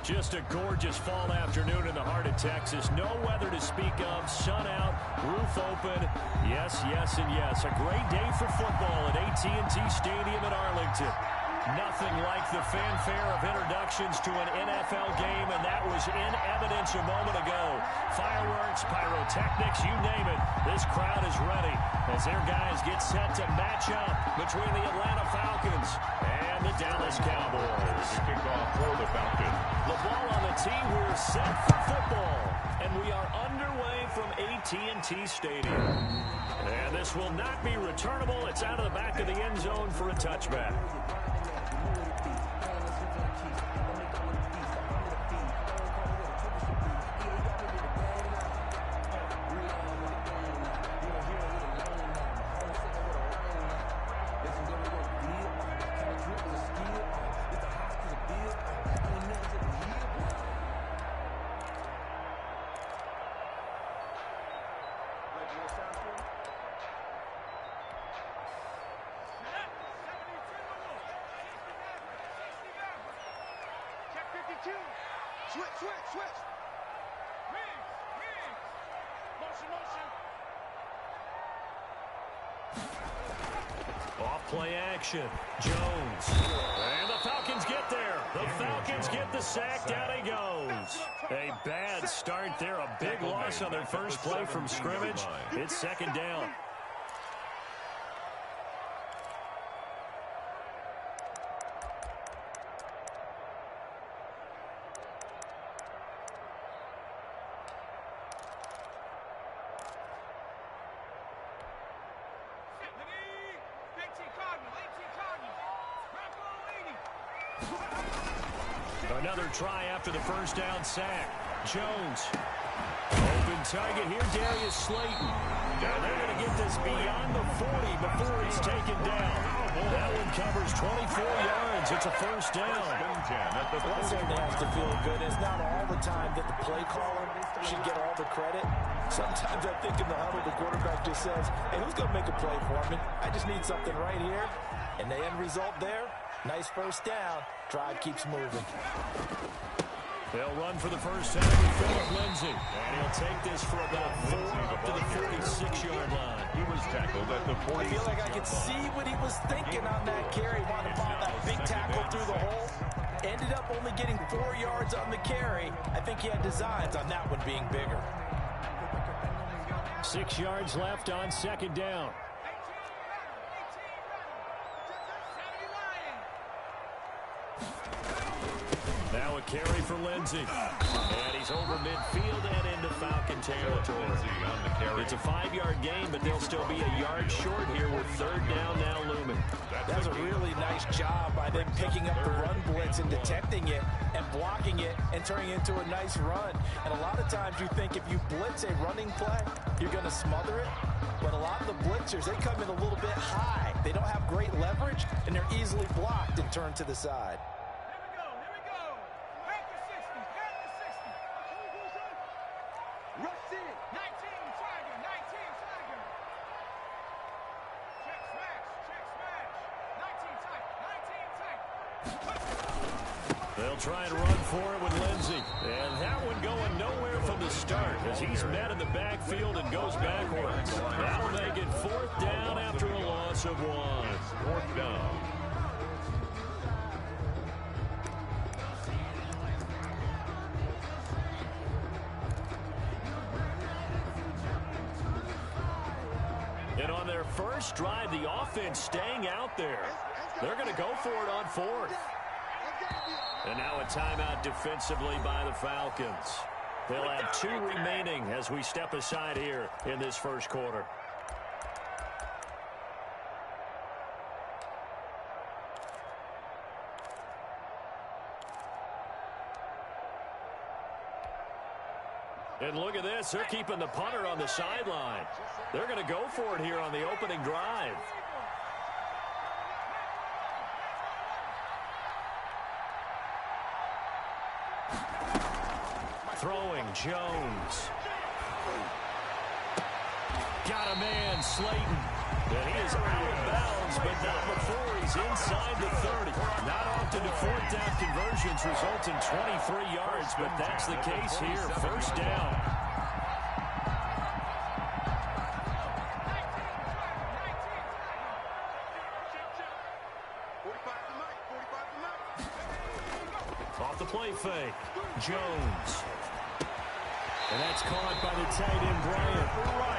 Just a gorgeous fall afternoon in the heart of Texas. No weather to speak of. Sun out, roof open. Yes, yes, and yes. A great day for football at AT&T Stadium in Arlington. Nothing like the fanfare of introductions to an NFL game, and that was in evidence a moment ago. Fireworks, pyrotechnics, you name it. This crowd is ready as their guys get set to match up between the Atlanta Falcons and the Dallas Cowboys. The kickoff for the Falcons. The ball on the tee. We're set for football, and we are underway from AT&T Stadium. And this will not be returnable. It's out of the back of the end zone for a touchback. Switch. Motion. Off play action. Jones. And the Falcons get there. The Falcons get the sack. Down he goes. A bad start there. A big loss on their first play from scrimmage. It's second down. Another try after the first down sack. Jones. Open target here, Darius Slayton. Now they're going to get this beyond the 40 before he's taken down. That one covers 24 yards. It's a first down. One thing that has to feel good is not all the time that the play caller should get all the credit. Sometimes I think in the huddle, the quarterback just says, hey, who's going to make a play for me? I just need something right here. And the end result there, nice first down. Drive keeps moving. They'll run for the first time with Phillip Lindsay. And he'll take this for about 4 up to the 46-yard line. He was tackled at the 46. I feel like I could see what he was thinking on that carry. Wanted to find that big tackle through the hole. Ended up only getting 4 yards on the carry. I think he had designs on that one being bigger. 6 yards left on second down. Now a carry for Lindsay. And he's over midfield and into Falcon territory. It's a 5-yard gain, but they'll still be a yard short here with third down now looming. That's a really nice job by them picking up the run blitz and detecting it and blocking it and turning it into a nice run. And a lot of times you think if you blitz a running play, you're going to smother it. But a lot of the blitzers, they come in a little bit high. They don't have great leverage, and they're easily blocked and turned to the side. They'll try and run for it with Lindsay. And that one going nowhere from the start as he's met in the backfield and goes backwards. That'll make it fourth down after a loss of 1. Fourth down. And on their first drive, the offense staying out there. They're going to go for it on fourth. And now a timeout defensively by the Falcons. They'll have 2 remaining as we step aside here in this first quarter. And look at this. They're keeping the punter on the sideline. They're going to go for it here on the opening drive. Throwing, Jones. Got a man, Slayton. And he is out of bounds, but not before he's inside the 30. Not often do fourth down conversions result in 23 yards, but that's the case here. First down. Off the play fake. Jones. And that's caught by the tight end, Bryant.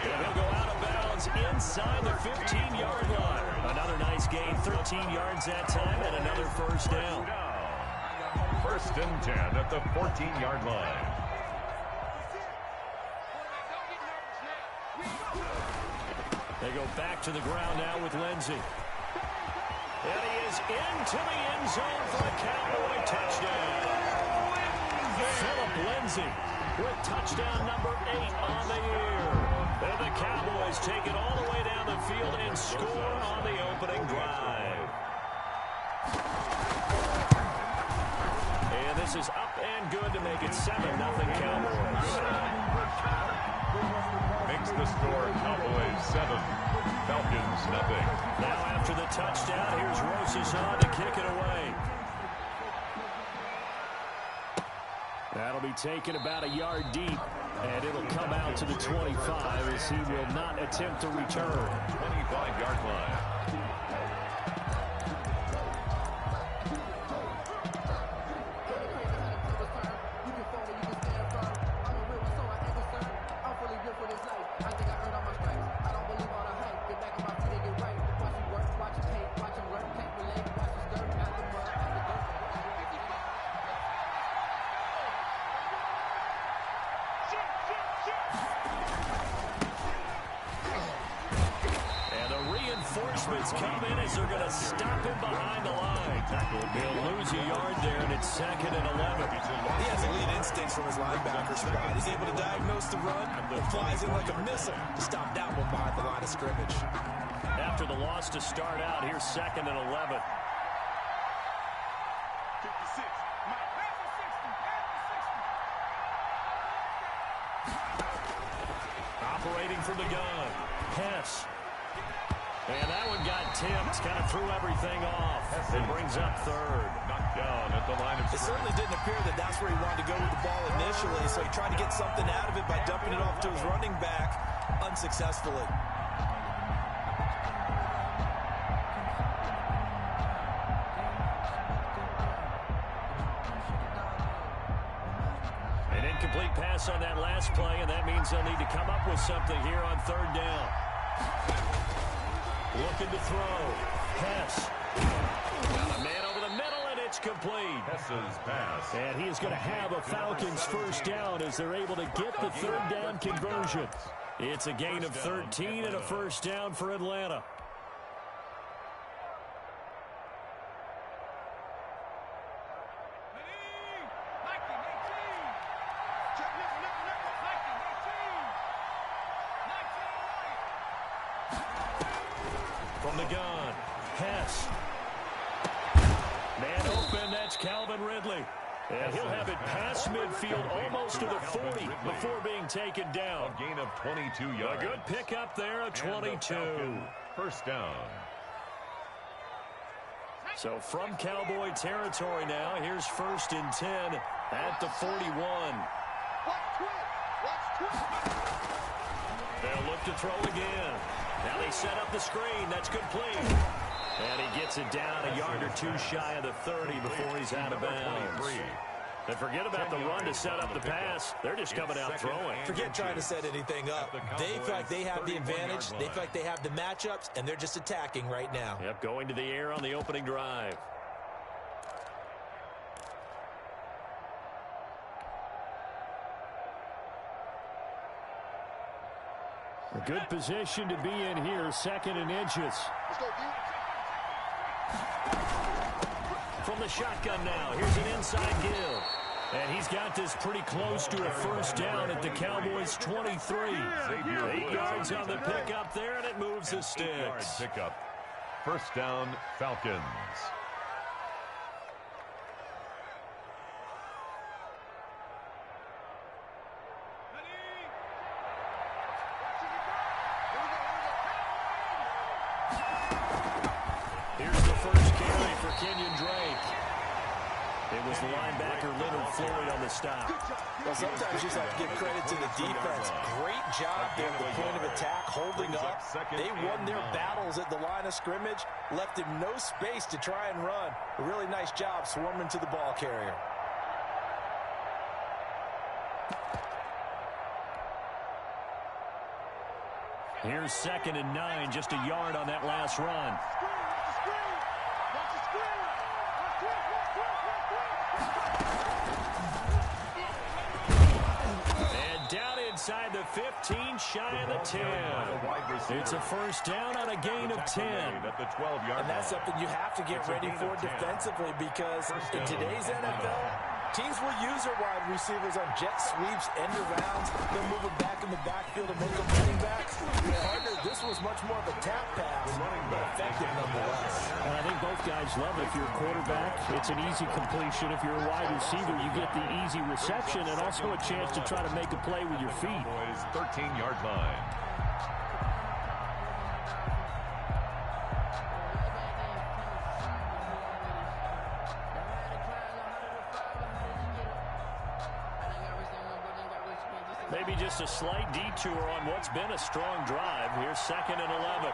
And he'll go out of bounds inside the 15-yard line. Another nice gain, 13 yards that time, and another first down. First and 10 at the 14-yard line. They go back to the ground now with Lindsey. And he is into the end zone for a Cowboy touchdown. Philip Lindsey with touchdown number 8 on the year. And the Cowboys take it all the way down the field and score on the opening drive. And this is up and good to make it 7-0 Cowboys. Makes the score Cowboys 7, Falcons nothing. Now after the touchdown, here's Rosas to kick it away. That'll be taken about a yard deep, and it'll come out to the 25 as he will not attempt to return. 25-yard line. Reinforcements come in as they're going to stop him behind the line. He'll lose a yard there, and it's 2nd and 11. He has elite instincts from his linebacker spot. He's able to diagnose the run and flies in like a missile to stop that one behind the line of scrimmage. After the loss to start out, here's 2nd and 11. Operating from the gun, Hess. And that one got tipped, kind of threw everything off. It brings up 3rd. Knocked down at the line of It certainly didn't appear that that's where he wanted to go with the ball initially, so he tried to get something out of it by dumping it off to his running back unsuccessfully. An incomplete pass on that last play, and that means they'll need to come up with something here on 3rd down. Looking to throw. Hess. Got a man over the middle, and it's complete. Hess's pass. And he is going to have a Falcons first down as they're able to get the 3rd down conversion. It's a gain of 13 and a first down for Atlanta. From the gun, Hess. Man open, that's Calvin Ridley. And he'll have it past midfield almost to the 40 before being taken down. A gain of 22 yards. A good pickup there, a 22. First down. So from Cowboy territory now, here's 1st and 10 at the 41. They'll look to throw again. Now they set up the screen. That's complete. And he gets it down a yard or 2 shy of the 30 before he's out of bounds. And forget about the run to set up the pass. They're just coming out throwing. Forget trying to set anything up. They feel like they have the advantage. They feel like they have the matchups, and they're just attacking right now. Yep, going to the air on the opening drive. A good position to be in here, 2nd and inches. Let's go, D. From the shotgun now, here's an inside give. And he's got this pretty close to a first down at the Cowboys' 23. 8 yards on the pickup there, and it moves the sticks. Pickup. First down, Falcons. for Kenyon Drake. It was the linebacker Leonard Floyd on the stop. Well, sometimes you just have to give credit to the defense. Great job there at the point of attack, holding up. They won their battles at the line of scrimmage, left him no space to try and run. A really nice job swarming to the ball carrier. Here's 2nd and 9, just a yard on that last run. And down inside the 15, shy of the 10. It's a first down on a gain of 10. And that's something you have to get ready for defensively, because in today's NFL, teams will use their wide receivers on jet sweeps, end arounds. They'll move them back in the backfield and make them running backs. Partner, this was much more of a tap pass, but effective nonetheless. And I think both guys love it. If you're a quarterback, it's an easy completion. If you're a wide receiver, you get the easy reception and also a chance to try to make a play with your feet. 13-yard line. Maybe just a slight detour on what's been a strong drive. Here's 2nd and 11.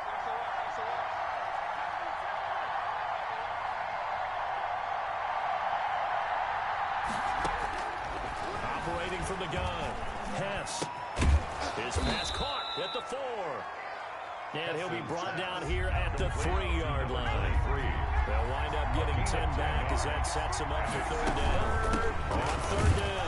Operating from the gun. Hess. His pass caught at the 4. And he'll be brought down here at the 3-yard line. They'll wind up getting 10 back as that sets him up for 3rd down. On 3rd down.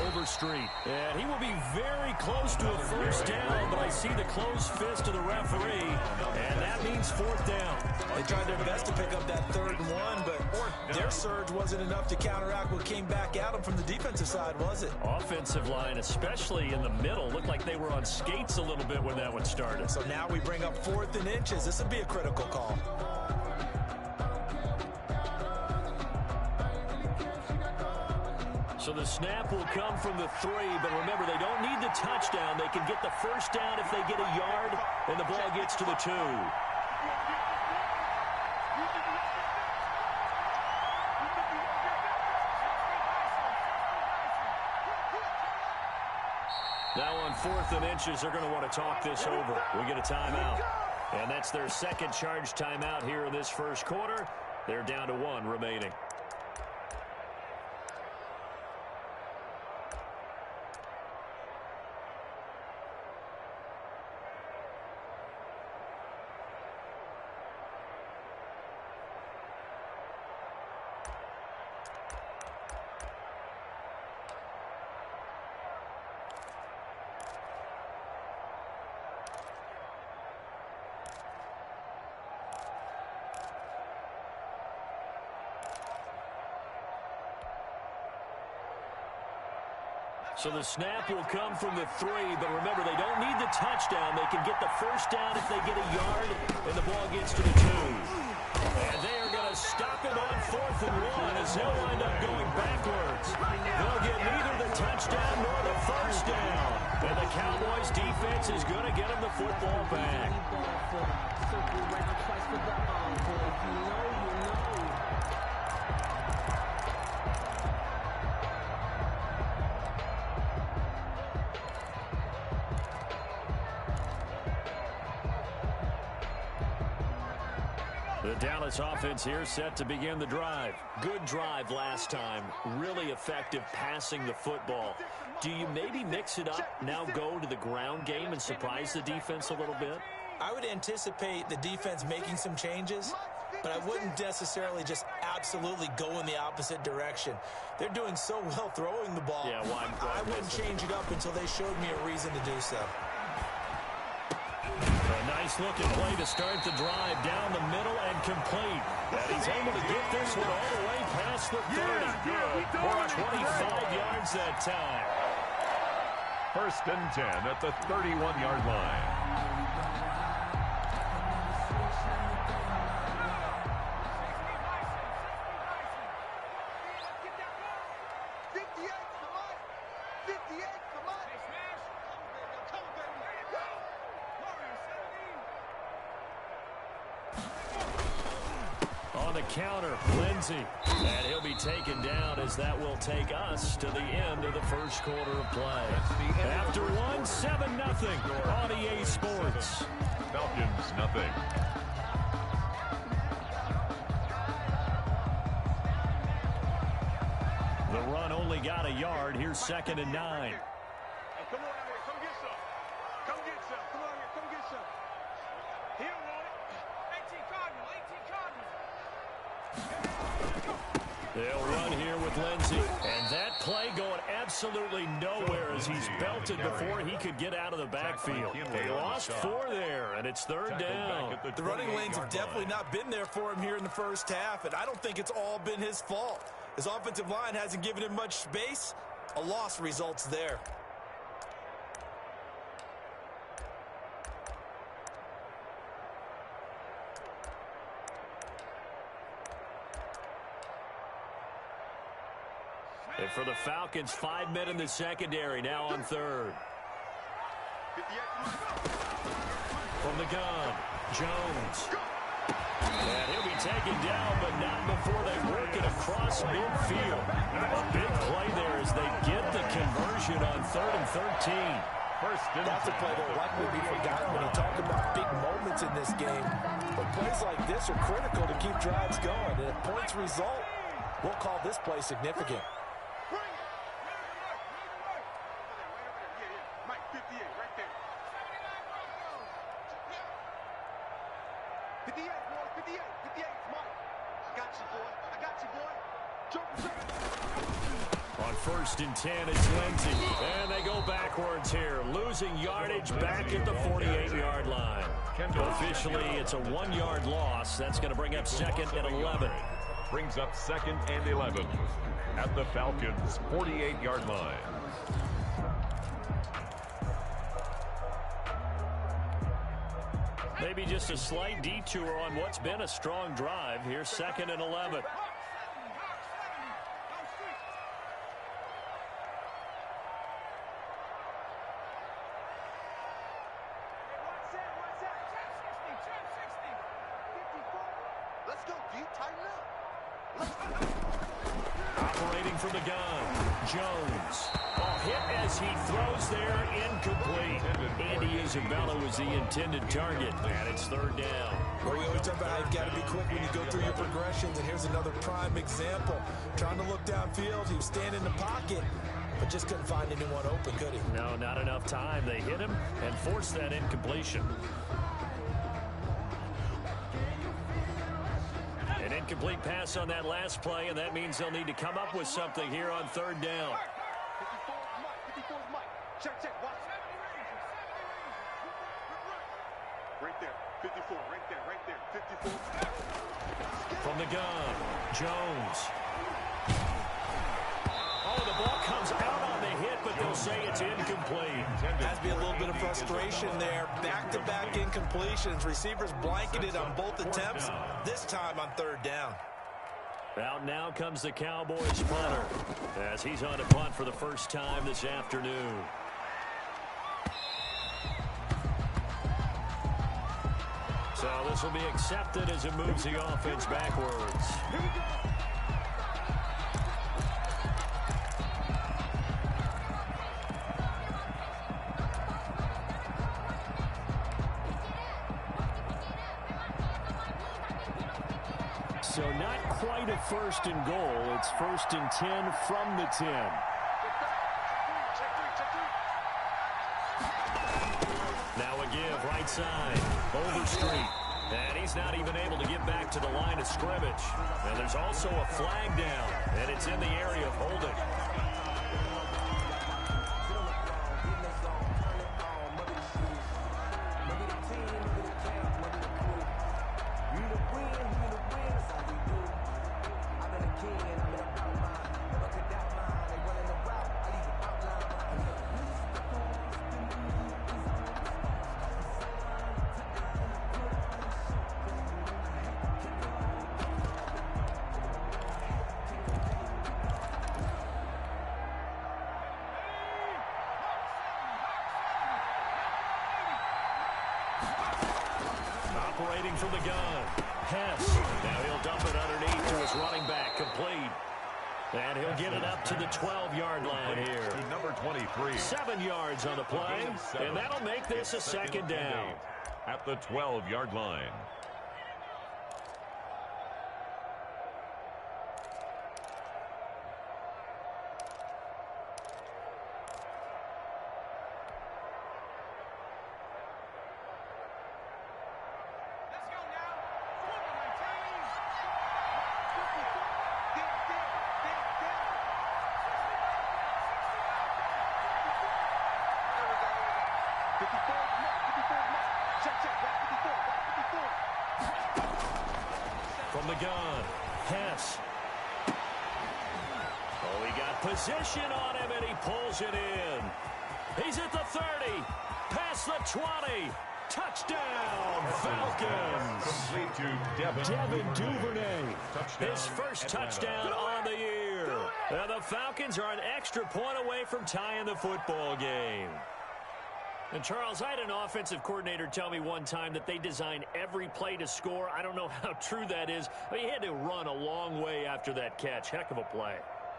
Overstreet. And he will be very close to a first down, but I see the closed fist of the referee, and that means 4th down. They tried their best to pick up that 3rd and 1, but their surge wasn't enough to counteract what came back at them from the defensive side, was it? Offensive line, especially in the middle, looked like they were on skates a little bit when that one started. So now we bring up 4th and inches. This would be a critical call. So the snap will come from the 3, but remember, they don't need the touchdown. They can get the first down if they get a yard, and the ball gets to the 2. Now on 4th and inches, they're going to want to talk this over. We get a timeout. And that's their second charge timeout here in this first quarter. They're down to 1 remaining. So the snap will come from the 3, but remember, they don't need the touchdown. They can get the first down if they get a yard, and the ball gets to the 2. And they are going to stop it on 4th and 1 as they'll wind up going backwards. They'll get neither the touchdown nor the first down. And the Cowboys defense is going to get them the football back. The Dallas offense here set to begin the drive. Good drive last time. Really effective passing the football. Do you maybe mix it up, now go to the ground game and surprise the defense a little bit? I would anticipate the defense making some changes, but I wouldn't necessarily just absolutely go in the opposite direction. They're doing so well throwing the ball. Yeah, well, I wouldn't change it up until they showed me a reason to do so. A nice looking play to start the drive down the middle and complete. And he's able to get this one all the way past the 30. Or 25 yards that time. 1st and 10 at the 31-yard line. on the counter. Lindsey. And he'll be taken down as that will take us to the end of the first quarter of play. After one, 7-0 on EA Sports. Falcons, nothing. The run only got a yard. Here's 2nd and 9. Hey, come on out here. Come get some. Come get some. Come on here. Come get some. He don't want it. 18 Cardinal. 18 Cardinal. They'll run here with Lindsey. And that play going absolutely nowhere as he's belted before he could get out of the backfield. They lost 4 there, and it's 3rd down. The running lanes have definitely not been there for him here in the first half, and I don't think it's all been his fault. His offensive line hasn't given him much space. A loss results there. And for the Falcons, 5 men in the secondary, now on 3rd. From the gun, Jones. And he'll be taken down, but not before they work it across midfield. A big play there as they get the conversion on 3rd and 13. That's a play that will likely be forgotten when you talk about big moments in this game. But plays like this are critical to keep drives going. And if points result, we'll call this play significant. Mike, 58, right there. 58, boy, 58, 58, Mike. I got you, boy. I got you, boy. Jump. On 1st and 10, it's Lindsey. And they go backwards here, losing yardage back at the 48-yard line. Officially, it's a 1-yard loss. That's going to bring up 2nd and 11. Brings up 2nd and 11 at the Falcons' 48-yard line. Maybe just a slight detour on what's been a strong drive. Here's 2nd and 11. Let's go, D. Tighten up. Operating from the gun, Jones. Hit as he throws there, incomplete. Andy Isabella was the intended target, and it's 3rd down. Well, we always talk about how you've got to be quick when you go through your progressions, and here's another prime example. Trying to look downfield, he was standing in the pocket, but just couldn't find anyone open, could he? No, not enough time. They hit him and forced that incompletion. An incomplete pass on that last play, and that means they'll need to come up with something here on 3rd down. 54 is Mike. Check, watch. Right there, 54, right there, 54. From the gun, Jones. Oh, the ball comes out on the hit, but they'll say it's incomplete. Has to be a little bit of frustration there. Back-to-back incompletions. Receivers blanketed on both attempts, this time on 3rd down. Out now comes the Cowboys punter as he's on to punt for the first time this afternoon. So this will be accepted as it moves the offense backwards. Here we go. So not quite a 1st and goal. It's 1st and 10 from the 10. Now a give, right side, Overstreet. And he's not even able to get back to the line of scrimmage. And there's also a flag down, and it's in the area of holding. operating from the gun. Hess. Now he'll dump it underneath to his running back. Complete. And he'll get it up to the 12-yard line here. To number 23. 7 yards on the play, and that'll make this a second down. At the 12-yard line. From the gun, Hess. Oh, he got position on him, and he pulls it in. He's at the 30, past the 20. Touchdown, Falcons. Complete to Devin Duvernay. His first touchdown on the year. And the Falcons are an extra point away from tying the football game. And, Charles, I had an offensive coordinator tell me one time that they design every play to score. I don't know how true that is, but he had to run a long way after that catch. Heck of a play.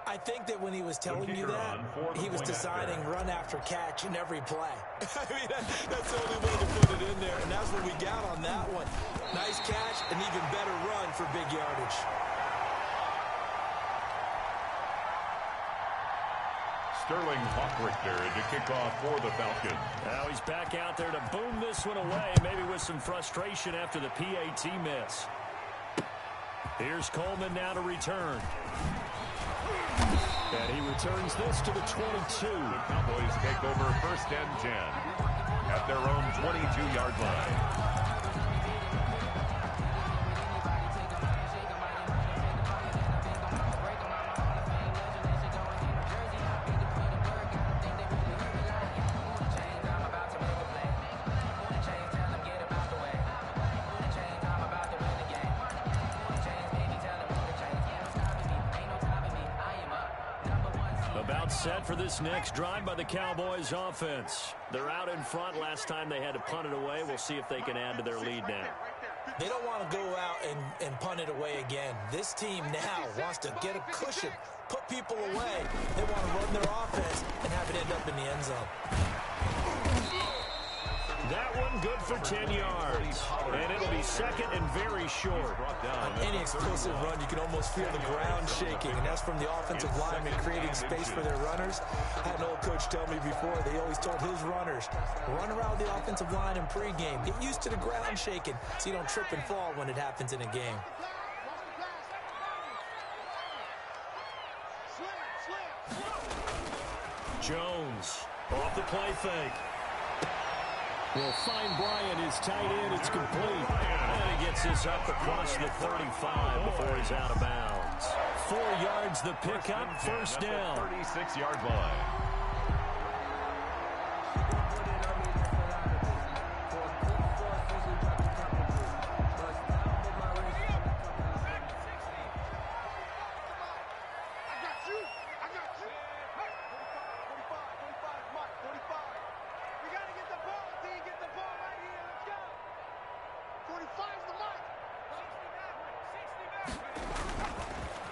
I think that when he was telling you that, he was designing run after catch in every play. I mean, that's the only way to put it in there, and that's what we got on that one. Nice catch, an even better run for big yardage. Sterling Hawkrichter to kick off for the Falcons. Now he's back out there to boom this one away, maybe with some frustration after the PAT miss. Here's Coleman now to return. And he returns this to the 22. The Cowboys take over 1st and 10 at their own 22-yard line. Set for this next drive by the Cowboys offense. They're out in front. Last time they had to punt it away. We'll see if they can add to their lead now. They don't want to go out and punt it away again. This team now wants to get a cushion, put people away. They want to run their offense and have it end up in the end zone. That one good for 10 yards. And it'll be second and very short. On any explosive run, you can almost feel the ground shaking, and that's from the offensive lineman creating space for their runners. I had an old coach tell me before, they always told his runners, run around the offensive line in pregame. Get used to the ground shaking so you don't trip and fall when it happens in a game. Jones off the play fake. Will find Bryant, his tight end. It's complete. And he gets this up across the 35 before he's out of bounds. 4 yards the pickup, 1st down. 36-yard line.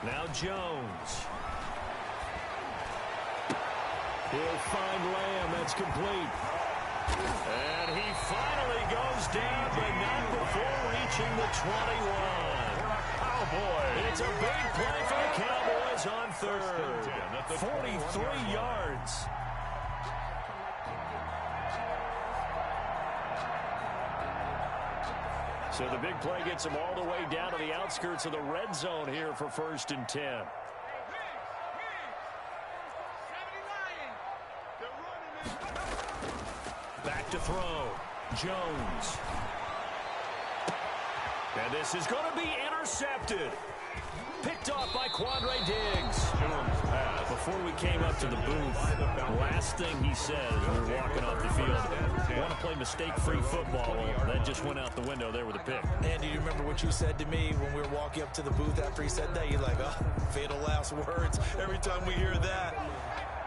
Now Jones. He'll find Lamb. That's complete. And he finally goes down, but not before reaching the 21. Cowboys. It's a big play for the Cowboys on 3rd. 43 yards. So the big play gets him all the way down to the outskirts of the red zone here for 1st and 10. Back to throw. Jones. And this is going to be intercepted. Picked off by Quandre Diggs. Jones pass. Before we came up to the booth, last thing he said as we were walking off the field, want to play mistake-free football. Well, that just went out the window there with a pick. Andy, you remember what you said to me when we were walking up to the booth after he said that? You're like, oh, fatal last words. Every time we hear that,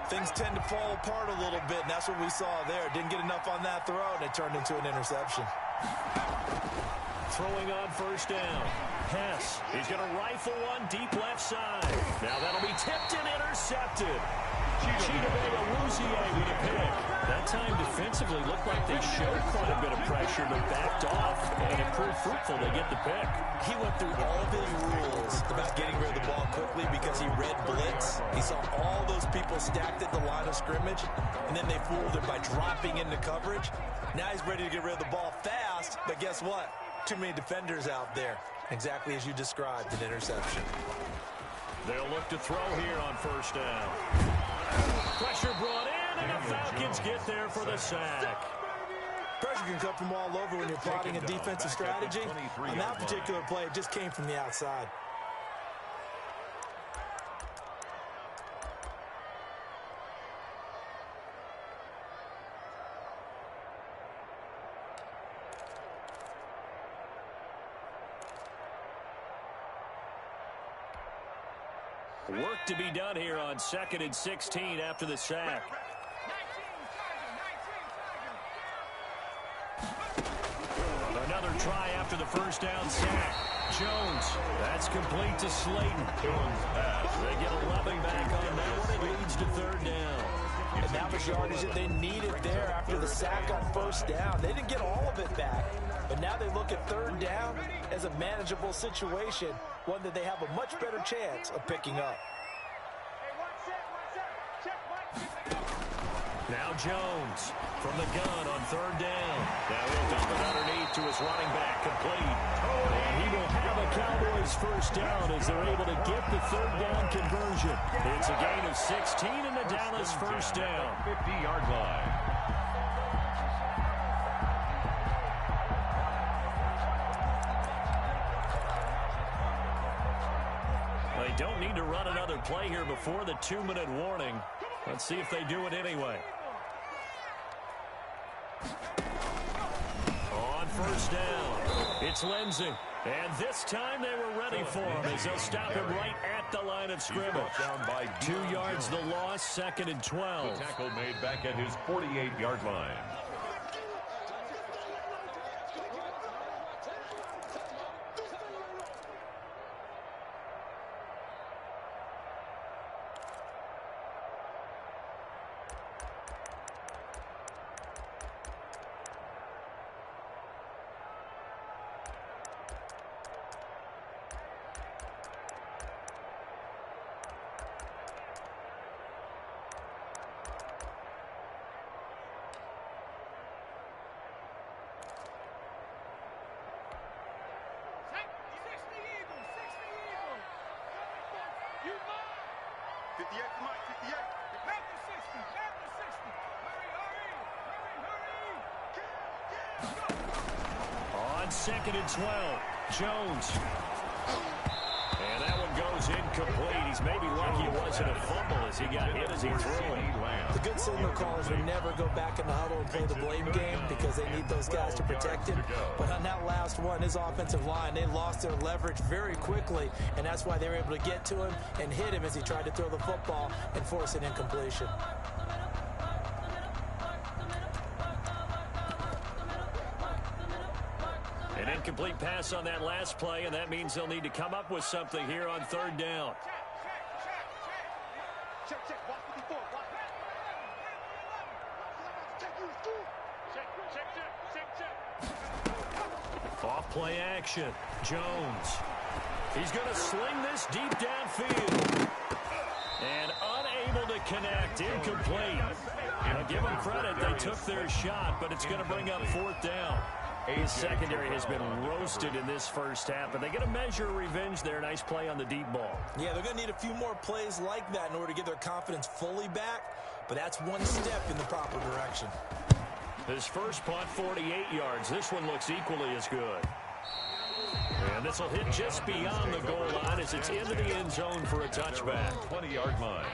things tend to fall apart a little bit, and that's what we saw there. Didn't get enough on that throw, and it turned into an interception. Throwing on first down. Hess, he's going to rifle one deep left side. Now that'll be tipped and intercepted. Chidobe-Awuzie with a pick. That time defensively looked like they showed quite a bit of pressure, but backed off, and it proved fruitful. They get the pick. He went through all of his rules about getting rid of the ball quickly because he read blitz. He saw all those people stacked at the line of scrimmage, and then they fooled him by dropping into coverage. Now he's ready to get rid of the ball fast, but guess what? Too many defenders out there. Exactly as you described, an interception. They'll look to throw here on first down. Pressure brought in, and the Falcons get there for the sack. Pressure can come from all over when you're plotting a defensive strategy. On that particular play, it just came from the outside. Work to be done here on 2nd and 16 after the sack. Another try after the first down sack. Jones, that's complete to Slayton. They get 11 back on that one. It leads to 3rd down. And that was yardage that they needed there after the sack on first down. They didn't get all of it back, but now they look at 3rd down as a manageable situation, one that they have a much better chance of picking up. Now Jones from the gun on 3rd down. Now he'll dump it underneath to his running back, complete. And he will have a Cowboys first down as they're able to get the 3rd down conversion. It's a gain of 16 and the Dallas first down. 50-yard line. They don't need to run another play here before the 2-minute warning. Let's see if they do it anyway. On first down, it's Lindsey. And this time they were ready for him as they'll stop him right at the line of scrimmage. 2 yards the loss, 2nd and 12. The tackle made back at his 48-yard line. On 2nd and 12, Jones. And that one goes incomplete. He's maybe lucky it wasn't a fumble as he got hit as he threw it. The good signal callers will never go back in the huddle and play the blame game because they need those guys to protect him. But on that last one, his offensive line, they lost their leverage very quickly, and that's why they were able to get to him and hit him as he tried to throw the football and force an incompletion. An incomplete pass on that last play, and that means they'll need to come up with something here on 3rd down. Off play action. Jones. He's going to sling this deep downfield. And unable to connect. Incomplete. Now give them credit. They took their shot, but it's going to bring up 4th down. His secondary has been roasted in this first half, but they get a measure of revenge there. Nice play on the deep ball. Yeah, they're going to need a few more plays like that in order to get their confidence fully back, but that's one step in the proper direction. His first punt, 48 yards. This one looks equally as good. And this will hit just beyond the goal line as it's into the end zone for a touchback. 20-yard line.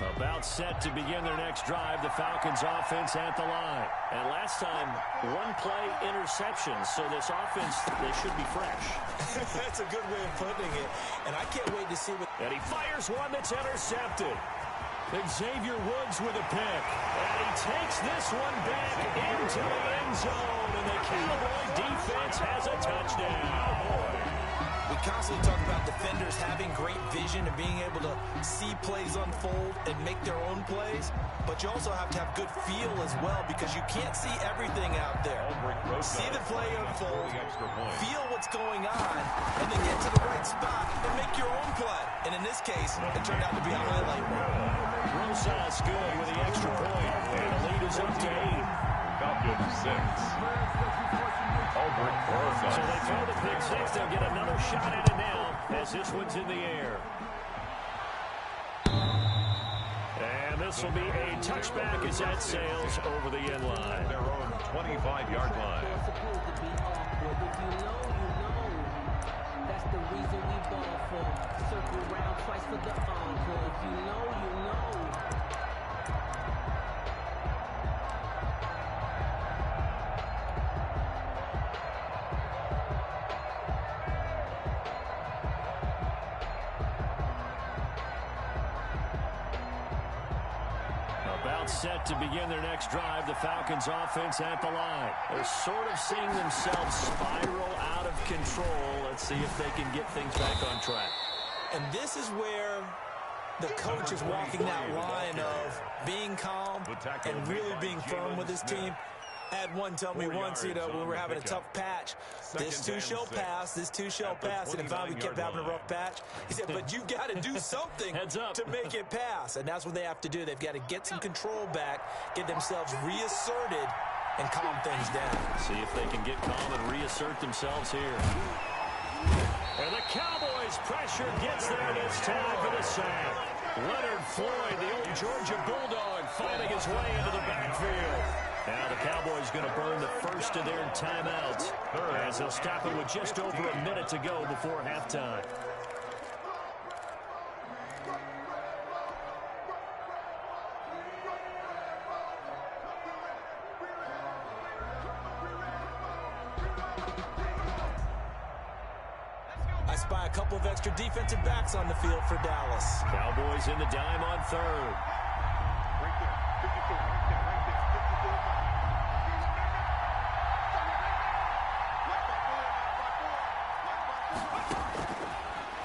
About set to begin their next drive, the Falcons offense at the line. And last time, one play interception, so this offense, they should be fresh. That's a good way of putting it, and I can't wait to see what... And he fires one that's intercepted. Xavier Woods with a pick. And he takes this one back into the end zone, and the Cowboy defense has a touchdown. We constantly talk about defenders having great vision and being able to see plays unfold and make their own plays, but you also have to have good feel as well because you can't see everything out there. See the play unfold, feel what's going on, and then get to the right spot and make your own play. And in this case, it turned out to be a highlight reel. Rosas good with the extra point, and the lead is up to 8. Falcons 6. So they throw the pick six. They'll get another shot at it now as this one's in the air. And this will be a touchback as that sails over the end line. Their own 25-yard line. That's the reason we ball for. Circle round twice for the encore. If you know, you know. Set to begin their next drive, the Falcons offense at the line. They're sort of seeing themselves spiral out of control. Let's see if they can get things back on track. And this is where the coach is walking that line of being calm and really being firm with his team. I had one tell me once, when we were having a tough patch, this too shall pass, this too shall pass, and if we kept having a rough patch, he said, but you got to do something to make it pass, and that's what they have to do. They've got to get some control back, get themselves reasserted, and calm things down. See if they can get calm and reassert themselves here. And the Cowboys' pressure gets there, and it's time for the sack. Leonard Floyd, the old Georgia Bulldog, finding his way into the backfield. Now the Cowboys going to burn the first of their timeouts as they'll stop it with just over a minute to go before halftime. I spy a couple of extra defensive backs on the field for Dallas. Cowboys in the dime on third.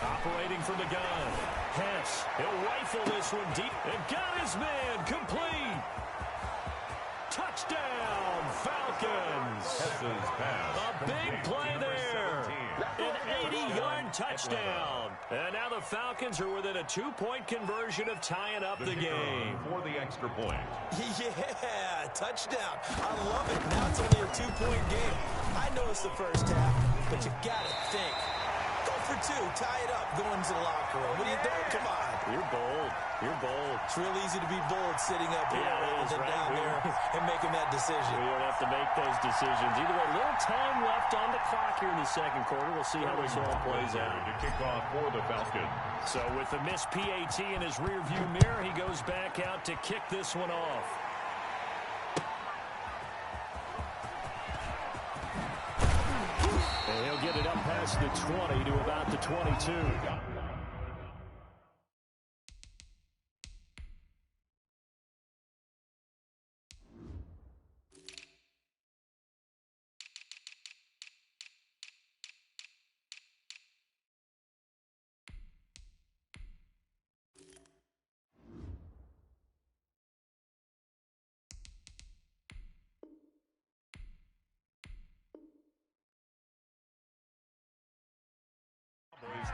Operating from the gun. Hess, he'll rifle this one deep. And got his man complete. Touchdown, Falcons. Hess's pass. A big play there. An 80-yard touchdown. And now the Falcons are within a 2-point conversion of tying up the game. For the extra point. Yeah, touchdown. I love it. Now it's only a 2-point game. I know it's the first half, but you got to think. Go for 2, tie it up, go into the locker room. What are you doing? Come on. You're bold. You're bold. It's real easy to be bold sitting up here rather than down there and making that decision. We don't have to make those decisions. Either way, a little time left on the clock here in the second quarter. We'll see how this all plays out. To kick off for the Falcons. So with the missed PAT in his rearview mirror, he goes back out to kick this one off. And he'll get it up past the 20 to about the 22.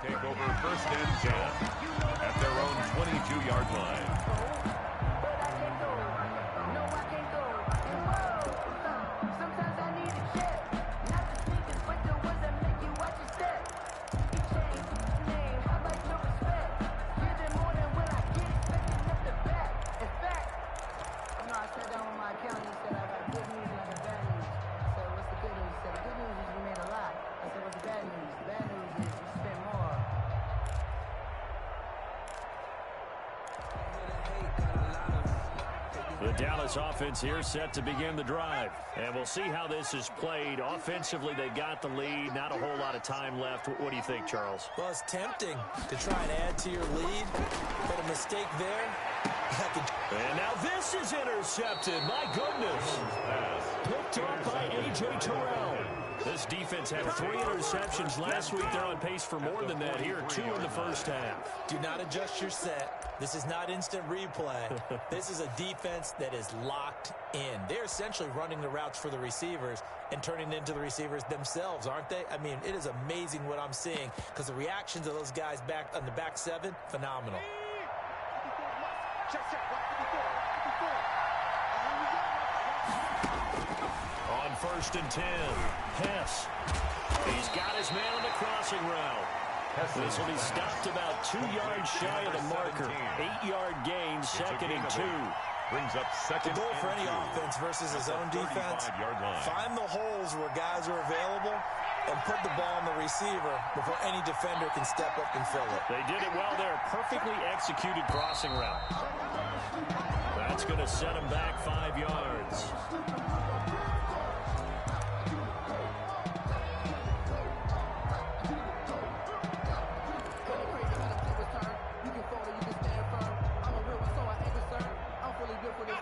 Take over first and 10 at their own 22-yard line. The Dallas offense here set to begin the drive. And we'll see how this is played. Offensively, they got the lead. Not a whole lot of time left. What do you think, Charles? Well, it's tempting to try and add to your lead, but a mistake there. And now this is intercepted. My goodness. Picked up by A.J. Terrell. This defense had 3 interceptions last week. They're on pace for more than that here. 2 in the first half. Do not adjust your set. This is not instant replay. This is a defense that is locked in. They're essentially running the routes for the receivers and turning into the receivers themselves, aren't they? I mean, it is amazing what I'm seeing because the reactions of those guys back on the back 7, phenomenal. On 1st and 10, Hess. He's got his man on the crossing route. This will be stopped about 2 yards shy of the marker. 8-yard gain, 2nd and 2. Brings up second. The goal for any offense versus his own defense, find the holes where guys are available and put the ball on the receiver before any defender can step up and fill it. They did it well there. Perfectly executed crossing route. That's going to set him back 5 yards.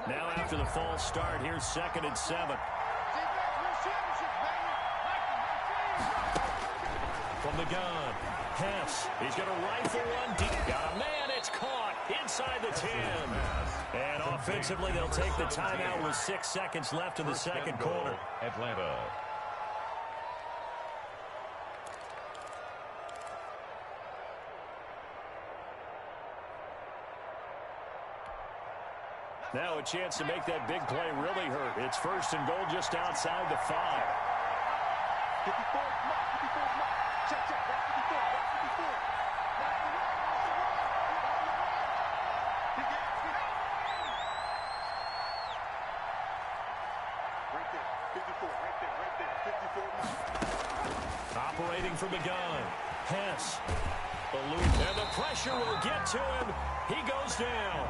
Now after the false start, here's 2nd and 7. From the gun, Hess. He's going to rifle one deep. Got a man. It's caught inside the 10. And offensively, they'll take the timeout with 6 seconds left in the second quarter. Atlanta. Now a chance to make that big play really hurt. It's 1st and goal just outside the 5. 54, check, check, 54, 54. Right there, 54, right there, 54. Operating from the gun, Hess. And the pressure will get to him. He goes down.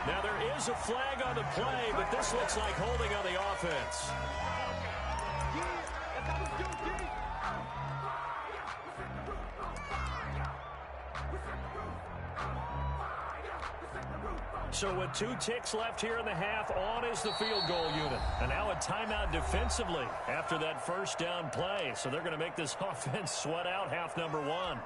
Now there is a flag on the play, but this looks like holding on the offense. So with 2 ticks left here in the half, on is the field goal unit. And now a timeout defensively after that 1st down play. So they're going to make this offense sweat out half number 1.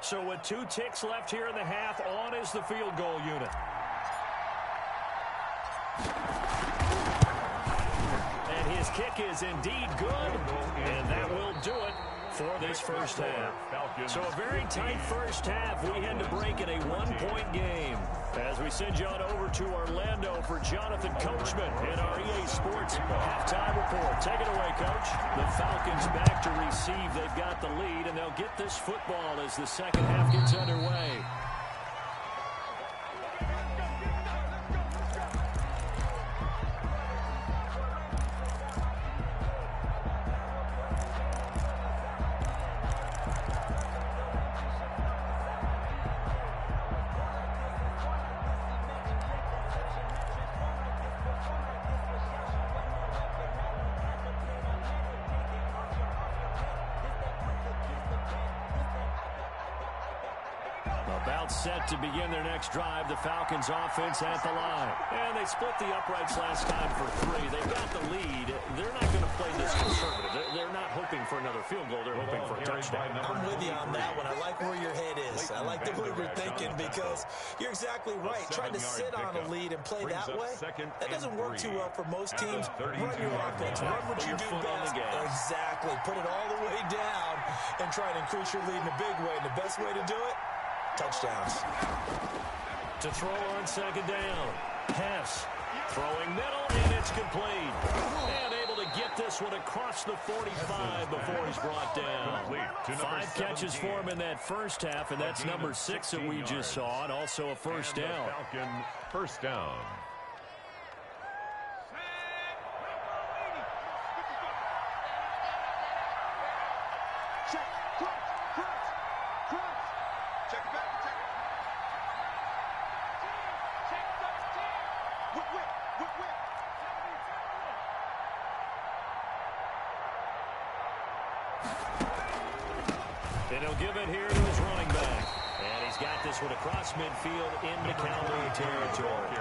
So with 2 ticks left here in the half, on is the field goal unit. And his kick is indeed good, and that will do it for this first half. So a very tight first half. We head to break in a 1-point game as we send you on over to Orlando for Jonathan Coachman in our EA Sports halftime report. Take it away, Coach. The Falcons back to receive. They've got the lead, and they'll get this football as the second half gets underway. About set to begin their next drive. The Falcons offense at the line. And they split the uprights last time for 3. They've got the lead. They're not going to play this conservative. They're not hoping for another field goal. They're hoping for a touchdown. I'm with you on that one. I like where your head is. I like the way you're thinking because you're exactly right. Trying to sit on a lead and play that way, that doesn't work too well for most teams. Run your offense. Run what you do best. Exactly. Put it all the way down and try to increase your lead in a big way. And the best way to do it, touchdowns. To throw on 2nd down. Hess throwing middle, and it's complete. And able to get this one across the 45 before he's brought down. 5 catches for him in that first half, and that's number 6 that we just saw, and also a first down. Falcon first down. Check it back, check it. And he'll give it here to his running back. And he's got this one across midfield into Cowboy territory.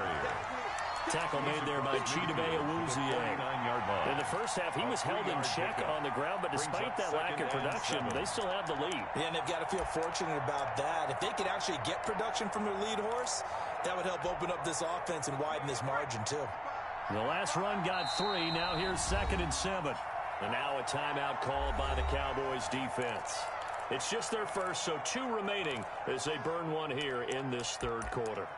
Tackle made there by Chidobe Awuzie. In the first half, he was held in check on the ground, but despite that lack of production, they still have the lead. Yeah, and they've got to feel fortunate about that. If they could actually get production from their lead horse, that would help open up this offense and widen this margin, too. The last run got 3. Now here's 2nd and 7. And now a timeout called by the Cowboys defense. It's just their first, so 2 remaining as they burn one here in this third quarter.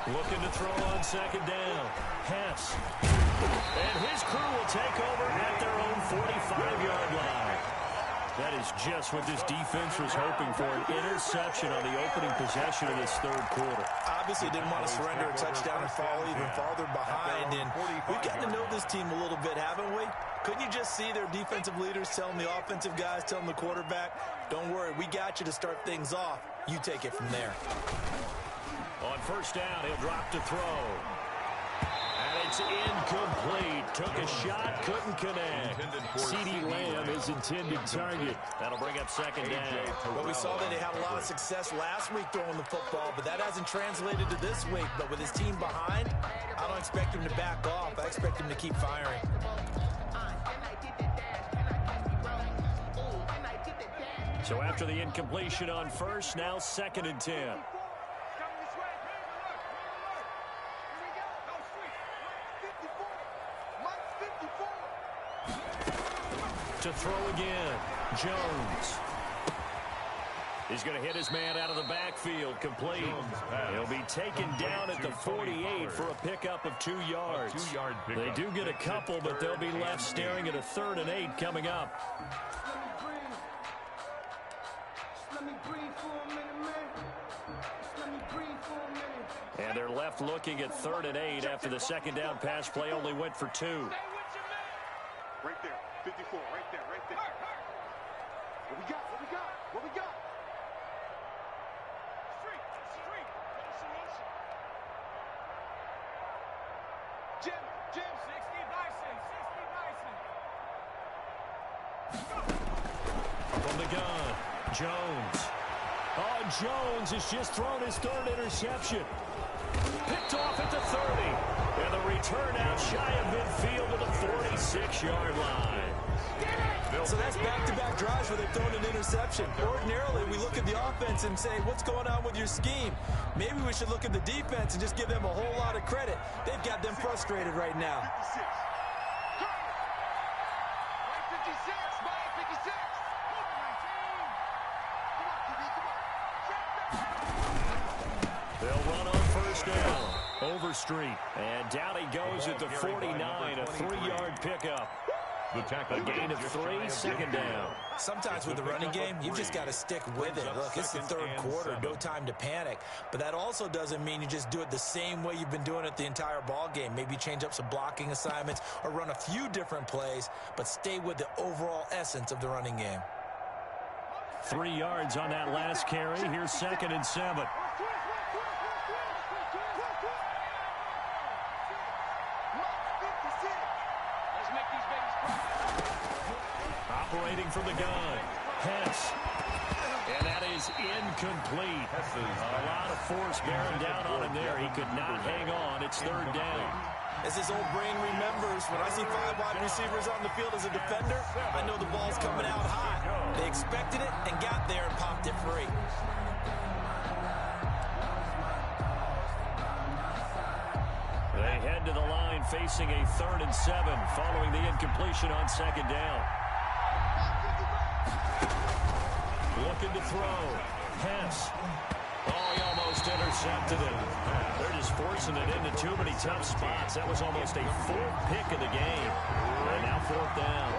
Looking to throw on 2nd down. Hess. And his crew will take over at their own 45-yard line. That is just what this defense was hoping for, an interception on the opening possession of this third quarter. Obviously didn't want to surrender a touchdown and fall even farther behind. And we've gotten to know this team a little bit, haven't we? Couldn't you just see their defensive leaders telling the offensive guys, telling the quarterback, don't worry, we got you to start things off. You take it from there. On 1st down, he'll drop to throw. And it's incomplete. Took a shot, couldn't connect. CeeDee Lamb is intended target. That'll bring up 2nd down. Well, we saw that they had a lot of success last week throwing the football, but that hasn't translated to this week. But with his team behind, I don't expect him to back off. I expect him to keep firing. So after the incompletion on 1st, now 2nd and 10. To throw again, Jones. He's going to hit his man out of the backfield, complete. He'll be taken down at the 48 for a pickup of 2 yards. They do get a couple, but they'll be left staring at a 3rd and 8 coming up. And they're left looking at 3rd and 8 after the 2nd down pass play only went for 2. Right there, 54, right there, right there. What we got, what we got, what we got? Street, street, motion, motion. Jim, 60 Bison, 60 Bison. From the gun, Jones. Oh, Jones has just thrown his 3rd interception. Picked off at the 30. And the return out shy of midfield to the 46-yard line. So that's back-to-back drives where they've thrown an interception. Ordinarily, we look at the offense and say, what's going on with your scheme? Maybe we should look at the defense and just give them a whole lot of credit. They've got them frustrated right now. 56, 56. They'll run on 1st down. Overstreet. And down he goes at the 49, a 3-yard pickup. A gain of 3, 2nd down. Sometimes with the running game, you've just got to stick with it. Look, it's the 3rd quarter, no time to panic. But that also doesn't mean you just do it the same way you've been doing it the entire ball game. Maybe change up some blocking assignments or run a few different plays, but stay with the overall essence of the running game. 3 yards on that last carry. Here's 2nd and 7. Operating from the gun, Hess. And that is incomplete. A lot of force bearing down on him there. He could not hang on. It's 3rd down. As his old brain remembers, when I see 5 wide receivers on the field as a defender, I know the ball's coming out high. They expected it and got there and popped it free. They head to the line facing a 3rd and 7 following the incompletion on 2nd down. Looking to throw. Hess. Oh, he almost intercepted it. They're just forcing it into too many tough spots. That was almost a 4th pick of the game. And now 4th down.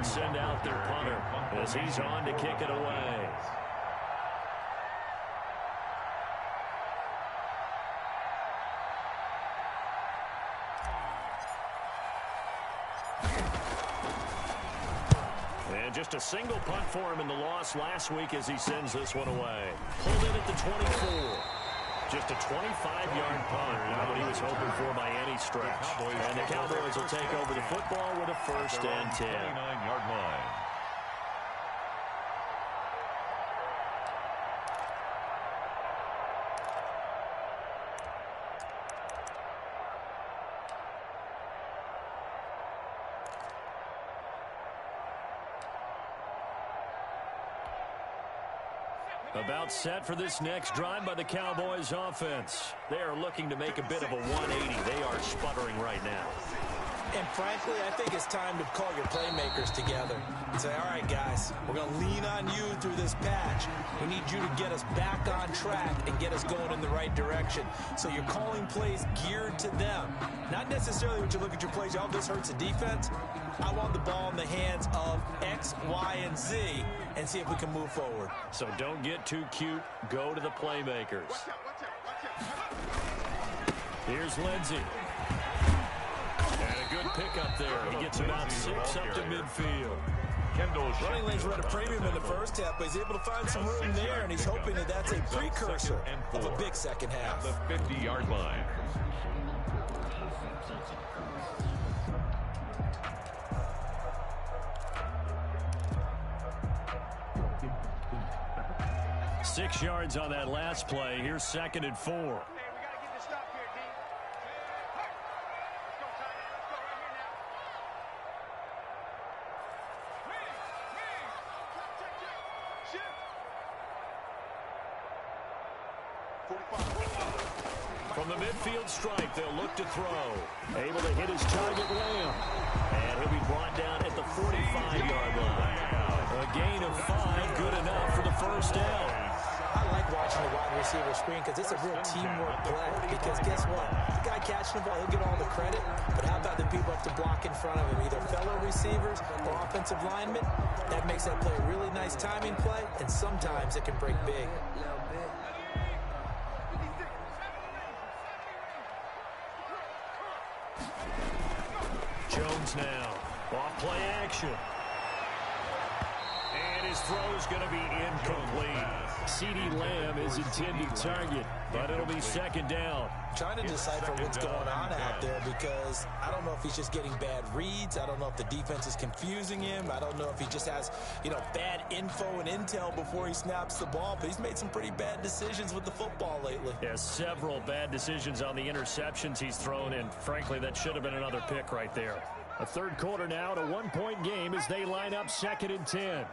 send out their punter as he's on to kick it away. And just a single punt for him in the loss last week as he sends this one away. Pulled in at the 24. Just a 25-yard punt, not what he was hoping for by any stretch. And the Cowboys will take over the football with a 1st and 10. 29-yard line. About set for this next drive by the Cowboys offense. They are looking to make a bit of a 180. They are sputtering right now. And frankly, I think it's time to call your playmakers together and say, all right, guys, we're going to lean on you through this patch. We need you to get us back on track and get us going in the right direction. So you're calling plays geared to them. Not necessarily when you look at your plays, oh, this hurts the defense. I want the ball in the hands of X, Y, and Z and see if we can move forward. So don't get too cute. Go to the playmakers. Here's Lindsey. And a good pickup there. He gets about 6 up to midfield. Running lanes run a premium in the first half, but he's able to find some room there, and he's hoping that that's a precursor of a big second half. The 50-yard line. Six yards on that last play. Here's 2nd and 4. Hey, we got to get this stop here, D. Let's go, Tanya. Let's go right here now. Check. Shift. 45. From the midfield stripe, they'll look to throw. Able to hit his target, Lamb. And he'll be brought down at the 45-yard line. A gain of 5, good enough for the 1st down. I like watching the wide receiver screen because it's a real teamwork play. Because guess what? The guy catching the ball, he'll get all the credit. But how about the people up to block in front of him, either fellow receivers or offensive linemen? That makes that play a really nice timing play, and sometimes it can break big. Jones now. Off play action. And his throw's going to be incomplete. CeeDee Lamb is intended target, but it'll be 2nd down. Trying to decipher what's going on out there because I don't know if he's just getting bad reads. I don't know if the defense is confusing him. I don't know if he just has, bad info and intel before he snaps the ball. But he's made some pretty bad decisions with the football lately. Yeah, several bad decisions on the interceptions he's thrown, and frankly, that should have been another pick right there. A 3rd quarter now, at a 1-point game as they line up 2nd and 10.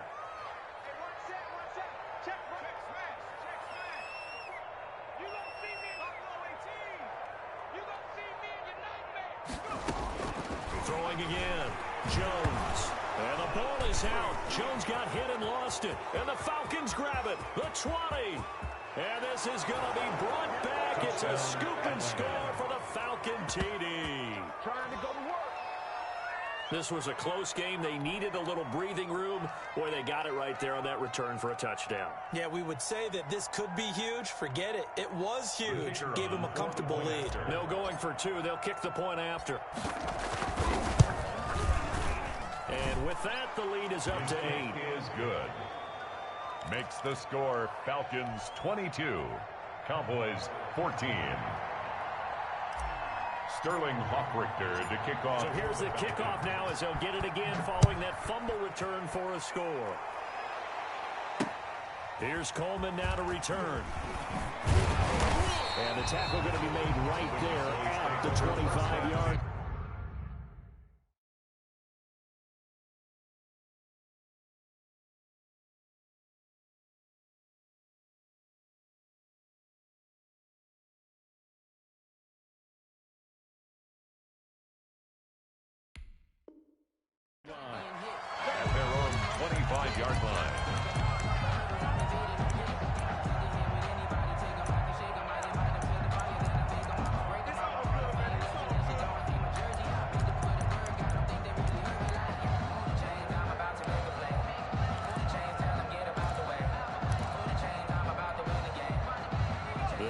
Throwing again. Jones. And the ball is out. Jones got hit and lost it. And the Falcons grab it. The 20. And this is going to be brought back. It's a scoop and score for the Falcon TD. Trying to go to work. This was a close game. They needed a little breathing room. Boy, they got it right there on that return for a touchdown. Yeah, we would say that this could be huge. Forget it. It was huge. Gave him a comfortable lead. No going for 2. They'll kick the point after. And with that, the lead is up to 8. Is good. Makes the score Falcons 22, Cowboys 14. Sterling Hockrichter to kick off. So here's the kickoff now as they'll get it again following that fumble return for a score. Here's Coleman now to return. And the tackle going to be made right there at the 25-yard. At their own 25-yard line.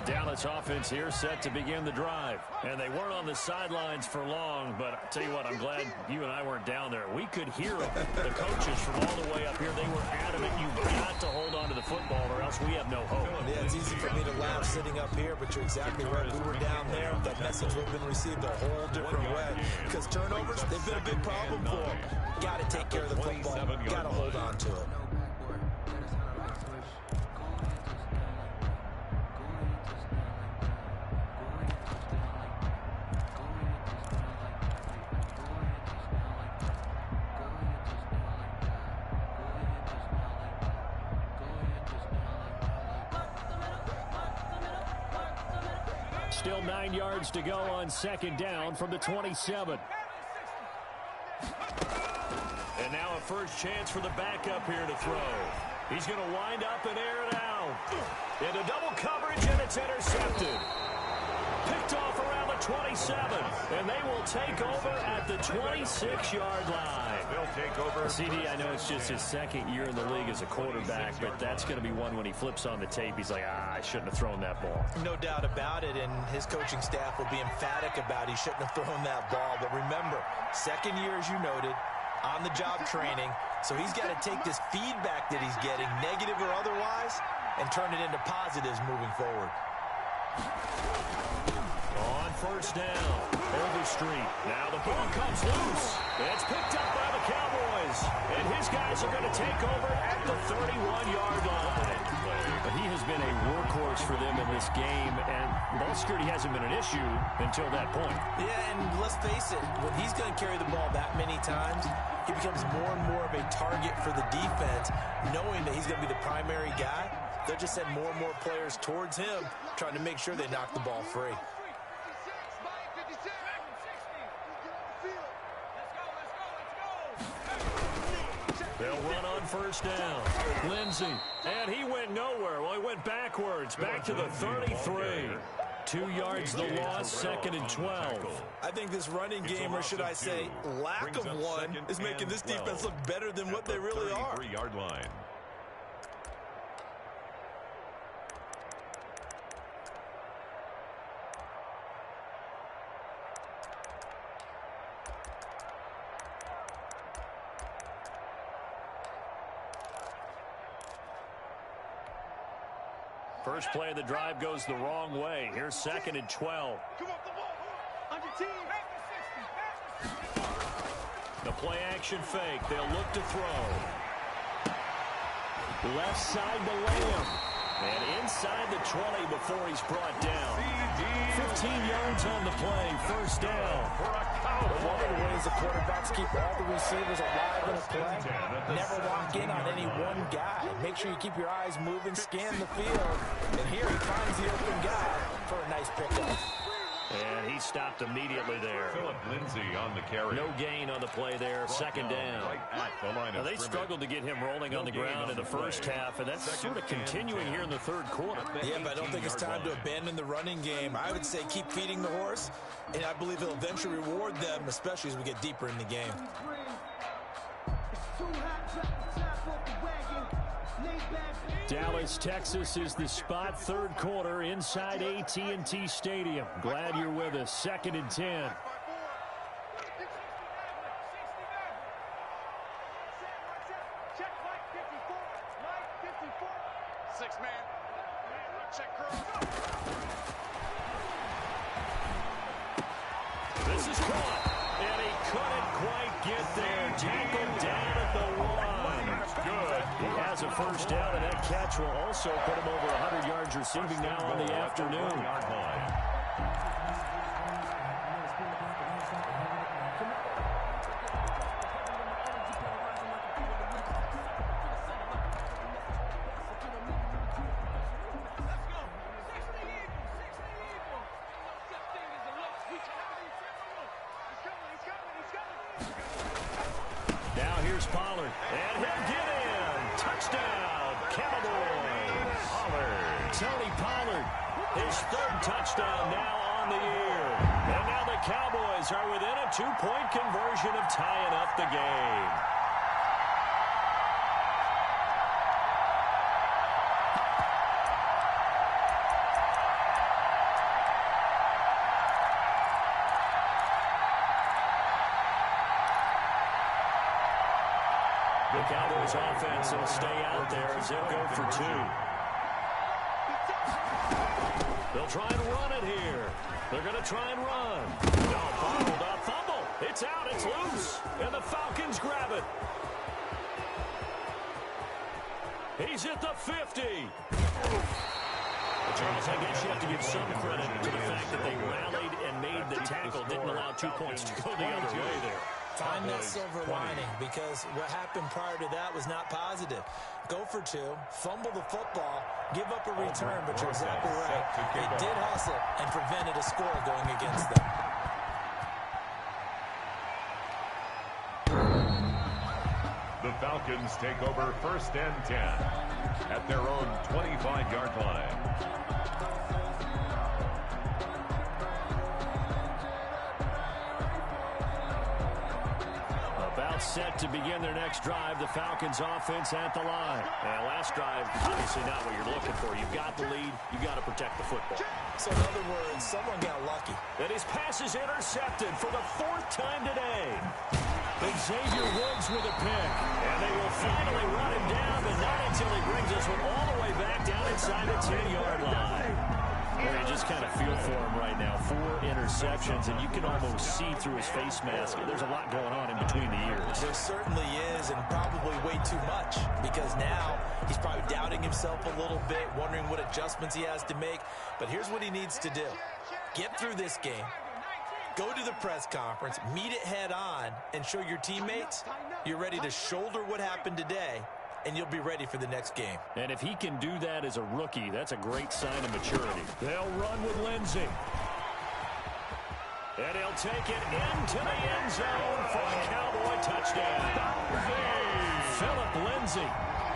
Dallas offense here set to begin the drive. And they weren't on the sidelines for long, but I'll tell you what, I'm glad you and I weren't down there. We could hear them. The coaches from all the way up here, they were adamant. You've got to hold on to the football or else we have no hope. Yeah, it's easy for me to laugh sitting up here, but you're exactly right. We were down there. That message would have been received a whole different way. Because turnovers, they've been a big problem for them. Got to take care of the football. Got to hold on to it. Still 9 yards to go on second down from the 27. And now a first chance for the backup here to throw. He's going to wind up and air it out. Into double coverage, and it's intercepted. Picked off around the 27. And they will take over at the 26-yard line. They'll take over. CD, I know it's just his second year in the league as a quarterback, but that's going to be one when he flips on the tape. He's like, I shouldn't have thrown that ball. No doubt about it, and his coaching staff will be emphatic about he shouldn't have thrown that ball. But remember, second year, as you noted, on-the-job training, so he's got to take this feedback that he's getting, negative or otherwise, and turn it into positives moving forward. On first down, Overstreet. Now the ball comes loose. It's picked up by the Cowboys. And his guys are going to take over at the 31-yard line. But he has been a workhorse for them in this game, and ball security hasn't been an issue until that point. Yeah, and let's face it, when he's going to carry the ball that many times, he becomes more and more of a target for the defense, knowing that he's going to be the primary guy. They'll just send more and more players towards him, trying to make sure they knock the ball free. They'll run on first down. Lindsey. And he went nowhere. Well, he went backwards. Back to the 33. 2 yards the loss, second and 12. I think this running game, or should I say lack of one, is making this defense look better than what they really are. 33-yard line. First play of the drive goes the wrong way. Here's second and 12. Come on, the ball. On your team. The play action fake. They'll look to throw. Left side to Lamb. And inside the 20 before he's brought down. 15 yards on the play. First down. One of the ways the quarterbacks keep all the receivers alive in a play, never lock in on any one guy. Make sure you keep your eyes moving, scan the field, and here he finds the open guy for a nice pickup. And he stopped immediately there. Philip Lindsay on the carry. No gain on the play there. Second down. Right at the line of Now, they scrimmage. struggled to get him rolling on the ground in the first half, and that's sort of continuing here in the third quarter. Yeah, but I don't think it's time to abandon the running game. I would say keep feeding the horse, and I believe he'll eventually reward them, especially as we get deeper in the game. Dallas, Texas is the spot, third quarter inside AT&T Stadium. Glad you're with us. Second and 10. This is caught, and he couldn't quite get there. Tackled down at the 1. He has a first down, and that catch will also put him over 100 yards receiving now on the afternoon. Now here's Pollard, and he'll get in. Touchdown, Cowboys. Tony Pollard, his third touchdown now on the year. And now the Cowboys are within a 2-point conversion of tying up the game. The Cowboys offense will stay out there as they'll go for 2. They'll try and run it here. They're going to try and run. No, bottled up, fumble. It's out, it's loose. And the Falcons grab it. He's at the 50. Charles, I guess you have to give some credit to the fact that they rallied and made the tackle, didn't allow 2 points to go the other way there. Find that silver lining, because what happened prior to that was not positive. Go for 2, fumble the football, give up a return, but you're exactly right. They did hustle and prevented a score going against them. The Falcons take over 1st and 10 at their own 25-yard line. Set to begin their next drive. The Falcons offense at the line. Last drive, obviously not what you're looking for. You've got the lead. You've got to protect the football. So in other words, someone got lucky. And his pass is intercepted for the 4th time today. Xavier Woods with a pick. And they will finally run him down, but not until he brings us one all the way back down inside the 10-yard line. You just kind of feel for him right now. 4 interceptions, and you can almost see through his face mask. There's a lot going on in between the ears. There certainly is, and probably way too much, because now he's probably doubting himself a little bit, wondering what adjustments he has to make. But here's what he needs to do. Get through this game. Go to the press conference, meet it head on, and show your teammates you're ready to shoulder what happened today, and you'll be ready for the next game. And if he can do that as a rookie, that's a great sign of maturity. They'll run with Lindsey. And he'll take it into the end zone for a Cowboy touchdown. Phillip Lindsay,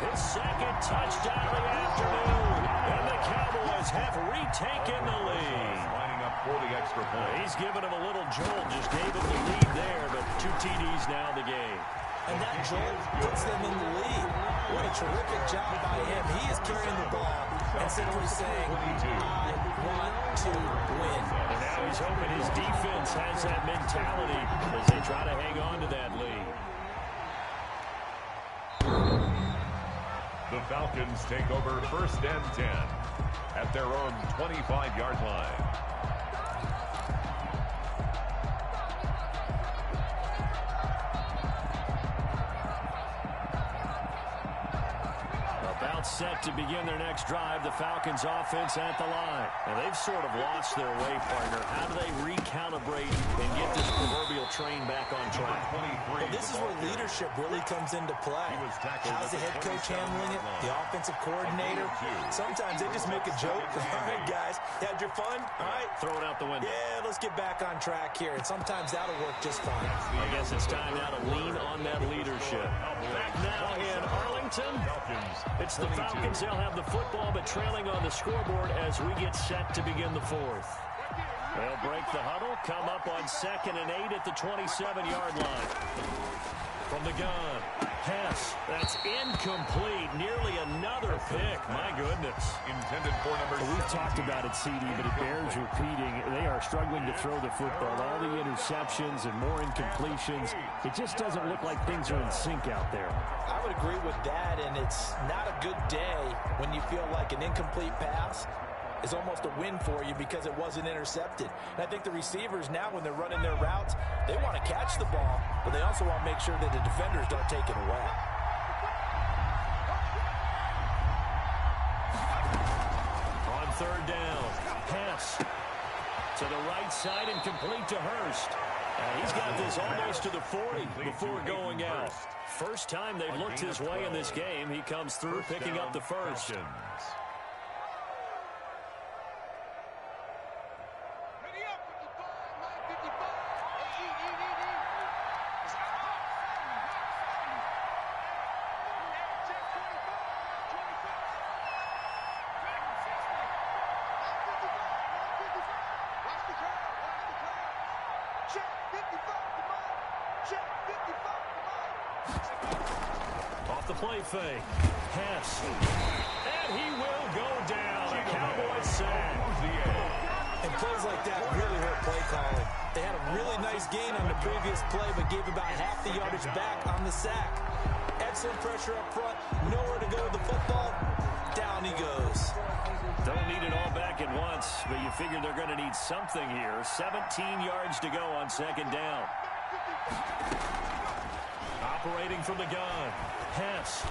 his 2nd touchdown of the afternoon. And the Cowboys have retaken the lead. Lining up for the extra point. He's given him a little jolt, just gave him the lead there, but 2 TDs now in the game. And that jolt puts them in the lead. What a terrific job by him. He is carrying the ball and simply saying, I want to win. And now he's hoping his defense has that mentality as they try to hang on to that lead. The Falcons take over 1st and 10 at their own 25-yard line. Set to begin their next drive. The Falcons offense at the line. Now they've sort of lost their way, partner. How do they recalibrate and get this proverbial train back on track? Well, this is where leadership really comes into play. How's the head coach handling it? The offensive coordinator? Sometimes they just make a joke. All right, guys, had your fun? All right. Throw it out the window. Yeah, let's get back on track here. And sometimes that'll work just fine. I guess it's time now to lean on that leadership. Back now in Arlington. It's the Falcons. They'll have the football, but trailing on the scoreboard as we get set to begin the 4th. They'll break the huddle, come up on 2nd and 8 at the 27-yard line. From the gun, pass. That's incomplete. Nearly another pick. My goodness. Intended for number 6. We've talked about it, CD, but it bears repeating. They are struggling to throw the football. All the interceptions and more incompletions. It just doesn't look like things are in sync out there. I would agree with that, and it's not a good day when you feel like an incomplete pass is almost a win for you because it wasn't intercepted. And I think the receivers now, when they're running their routes, they want to catch the ball, but they also want to make sure that the defenders don't take it away. On 3rd down, pass to the right side and complete to Hurst. He's got this almost to the 40 before going out. First time they've looked his way in this game. He comes through picking up the first. Off the play fake. Pass. And he will go down. A Cowboys sack. And plays like that really hurt play calling. They had a really nice gain on the previous play, but gave about half the yardage back on the sack. excellent pressure up front, nowhere to go with the football. Down he goes. Don't need it all back at once, but you figure they're going to need something here. 17 yards to go on second down. Operating from the gun, Hess.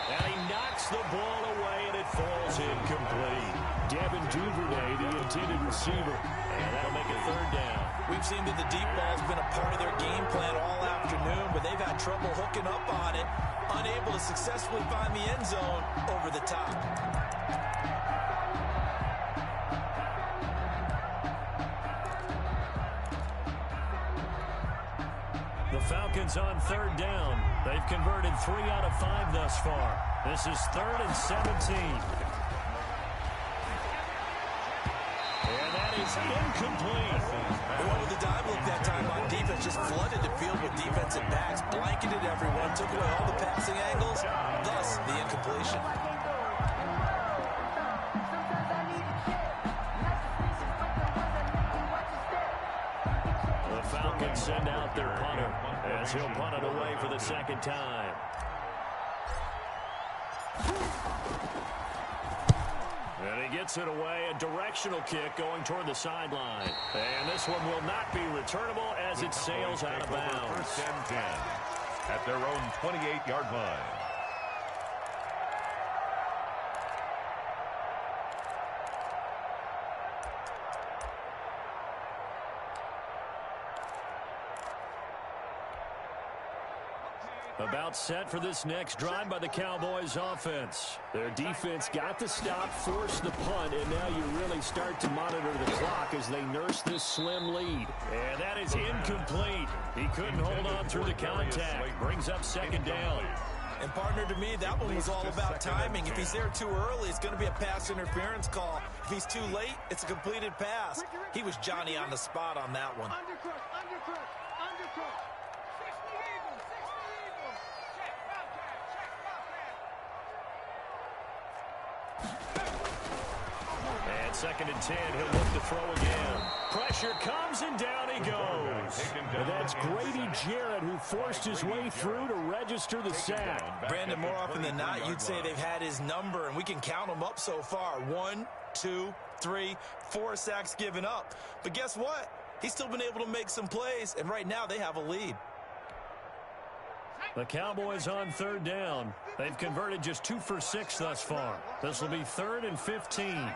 And he knocks the ball away, and it falls incomplete. Devin Duvernay, the intended receiver, and that'll make it third down. We've seen that the deep ball's been a part of their game plan all afternoon, but they've had trouble hooking up on it, unable to successfully find the end zone over the top. The Falcons on third down. They've converted 3 out of 5 thus far. This is 3rd and 17. And that is incomplete. They went with the dive look that time on defense, just flooded the field with defensive backs, blanketed everyone, took away all the passing angles, thus the incompletion. The Falcons send out their punter as he'll punt it away for the second time. And he gets it away, a directional kick going toward the sideline. And this one will not be returnable as it sails out of bounds. First and 10 at their own 28-yard line. About set for this next drive by the Cowboys offense. Their defense got the stop, forced the punt, and now you really start to monitor the clock as they nurse this slim lead. And that is incomplete. He couldn't hold on through the contact. Brings up second down. And partner, to me, that one was all about timing. If he's there too early, it's going to be a pass interference call. If he's too late, it's a completed pass. He was Johnny on the spot on that one. And 2nd and 10, he'll look to throw again. Pressure comes and down he goes. And that's Grady Jarrett who forced his way through to register the sack. Brandon, more often than not, you'd say they've had his number, and we can count them up so far. 1, 2, 3, 4 sacks given up. But guess what? He's still been able to make some plays, and right now they have a lead. The Cowboys on third down. They've converted just 2 for 6 thus far. This will be 3rd and 15.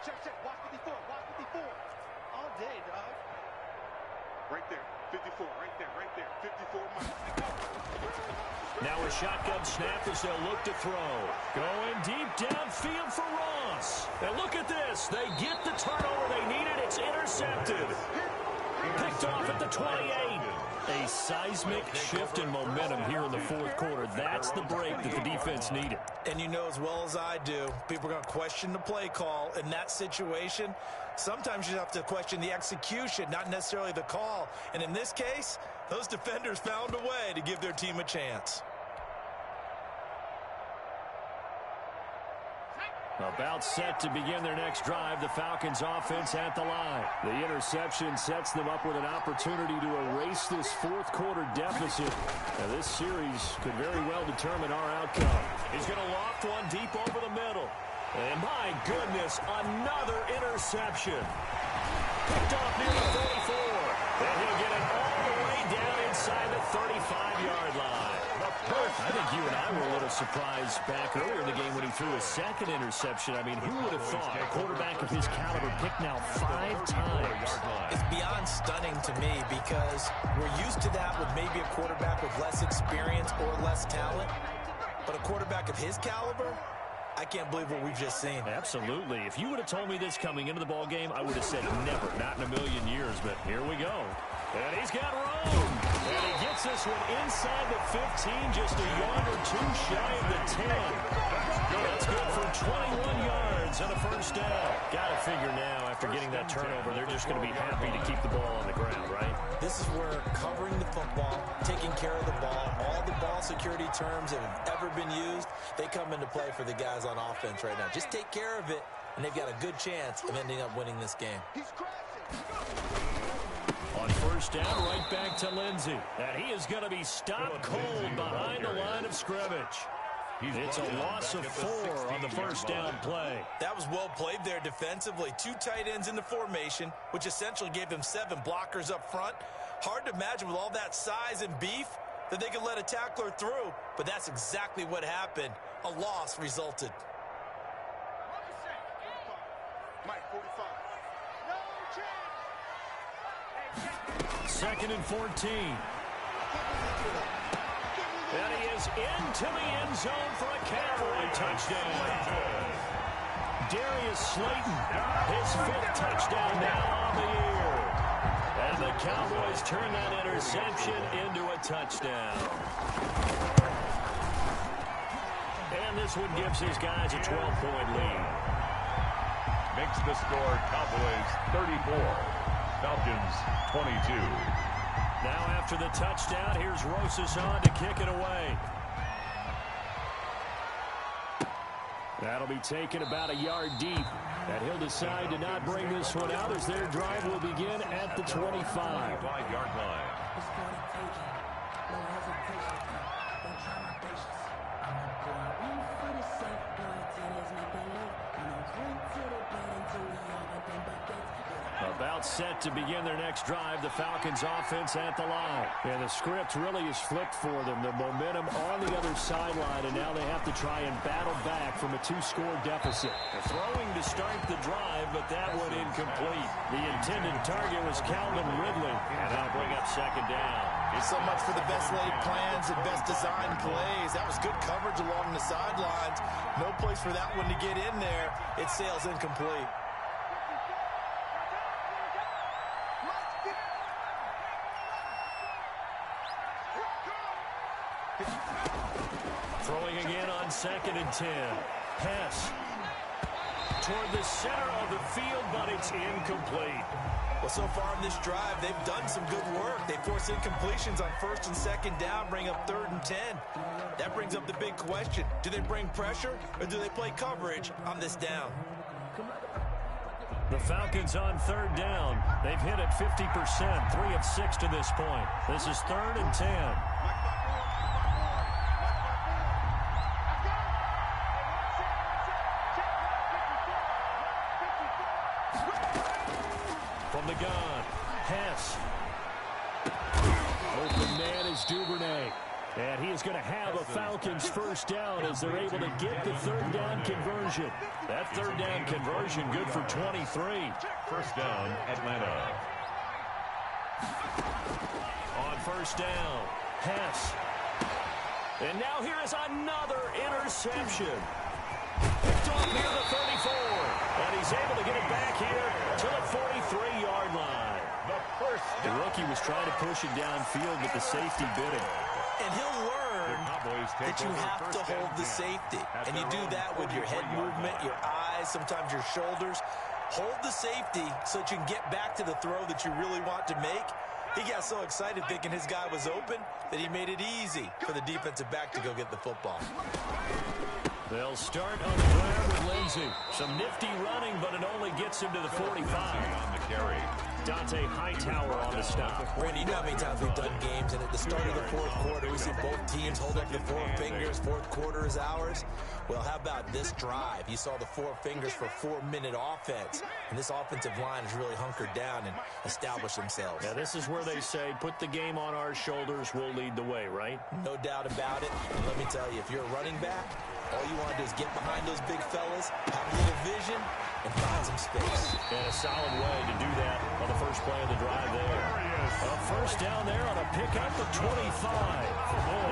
Check. Watch 54. Watch 54. All day, dog. Right there. 54. Right there. 54 miles. Now a shotgun snap as they'll look to throw. Going deep downfield for Ross. And look at this. They get the turnover they needed. It's intercepted. Picked off at the 28. A seismic shift in momentum here in the fourth quarter. That's the break that the defense needed. And you know as well as I do, people are going to question the play call in that situation. Sometimes you have to question the execution, not necessarily the call. And in this case, those defenders found a way to give their team a chance. About set to begin their next drive, the Falcons offense at the line. The interception sets them up with an opportunity to erase this fourth quarter deficit. Now this series could very well determine our outcome. He's going to loft one deep over the middle. And my goodness, another interception. Picked off near the 44. And he'll get it all the way down inside the 35-yard line. I think you and I were a little surprised back earlier in the game when he threw a second interception. I mean, who would have thought a quarterback of his caliber picked now 5 times? It's beyond stunning to me because we're used to that with maybe a quarterback with less experience or less talent. But a quarterback of his caliber, I can't believe what we've just seen. Absolutely. If you would have told me this coming into the ball game, I would have said never, not in a million years. But here we go. And he's got room. And he gets this one inside the 15, just a yard or 2 shy of the 10. That's good for 21 yards and a first down. Got to figure now, after getting that turnover, they're just going to be happy to keep the ball on the ground, right? This is where covering the football, taking care of the ball, all the ball security terms that have ever been used, they come into play for the guys on offense right now. Just take care of it, and they've got a good chance of ending up winning this game. He's crashing. On first down, right back to Lindsey. And he is going to be stopped cold behind the line of scrimmage. It's a loss of 4 on the first down play. That was well played there defensively. 2 tight ends in the formation, which essentially gave them 7 blockers up front. Hard to imagine with all that size and beef that they could let a tackler through, but that's exactly what happened. A loss resulted. Mike, 45. No chance. 2nd and 14. And he is into the end zone for a Cowboy touchdown. Darius Slayton, his 5th touchdown now on the year. And the Cowboys turn that interception into a touchdown. And this one gives his guys a 12-point lead. Makes the score Cowboys 34, Falcons 22. Now after the touchdown, here's Rosas on to kick it away. That'll be taken about a yard deep. And he'll decide to not bring this one out as their drive will begin at the 25. 25-yard line. About set to begin their next drive, the Falcons offense at the line. And the script really is flipped for them. The momentum on the other sideline, and now they have to try and battle back from a 2-score deficit. They're throwing to start the drive, but that one incomplete. The intended target was Calvin Ridley, and that'll bring up 2nd down. So much for the best laid plans and best designed plays. That was good coverage along the sidelines. No place for that one to get in there. It sails incomplete. Throwing again on 2nd and 10. Pass toward the center of the field, but it's incomplete. Well, so far in this drive, they've done some good work. They force incompletions on 1st and 2nd down, bring up 3rd and 10. That brings up the big question. Do they bring pressure or do they play coverage on this down? The Falcons on 3rd down. They've hit it 50%, 3 of 6 to this point. This is 3rd and 10. From the gun, pass. Open man is Duvernay. And he is going to have a Falcons first down as they're able to get the 3rd down conversion. That 3rd down conversion good for 23. First down, Atlanta. On first down, pass. And now here is another interception. Picked off near the 34. And he's able to get it back here to the 43-yard line. The rookie was trying to push it downfield, but the safety bit him. And he'll learn that you have to hold the safety. And you do that with your head movement, your eyes, sometimes your shoulders. Hold the safety so that you can get back to the throw that you really want to make. He got so excited thinking his guy was open that he made it easy for the defensive back to go get the football. They'll start on the ground with Lindsey. Some nifty running, but it only gets him to the 45. On the carry. Dante Hightower on the stop. Randy, you know how many times we've done games, and at the start of the 4th quarter, we see both teams hold up the 4 fingers. 4th quarter is ours. Well, how about this drive? You saw the 4 fingers for 4-minute offense, and this offensive line has really hunkered down and established themselves. Now, this is where they say, put the game on our shoulders, we'll lead the way, right? No doubt about it. And let me tell you, if you're a running back, all you want to do is get behind those big fellas, have a little vision, and find some space. And a solid way to do that on the first play of the drive there. A first down there on a pickup of 25.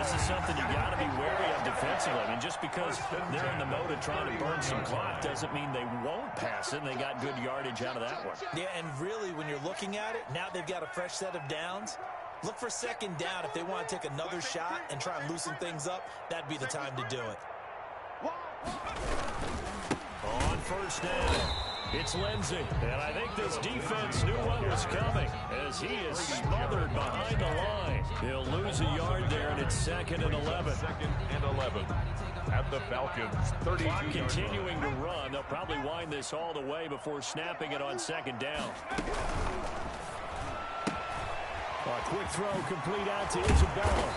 This is something you got to be wary of defensively. I mean, just because they're in the mode of trying to burn some clock doesn't mean they won't pass it. And they got good yardage out of that one. Yeah, and really, when you're looking at it, now they've got a fresh set of downs. Look for 2nd down. If they want to take another shot and try and loosen things up, that'd be the time to do it. On first down, it's Lindsey. And I think this defense knew what was coming as he is smothered behind the line. He'll lose a yard there, and it's 2nd and 11. 2nd and 11. at the Falcons' 32-yard continuing to run. They'll probably wind this all the way before snapping it on second down. A quick throw complete out to Isabella.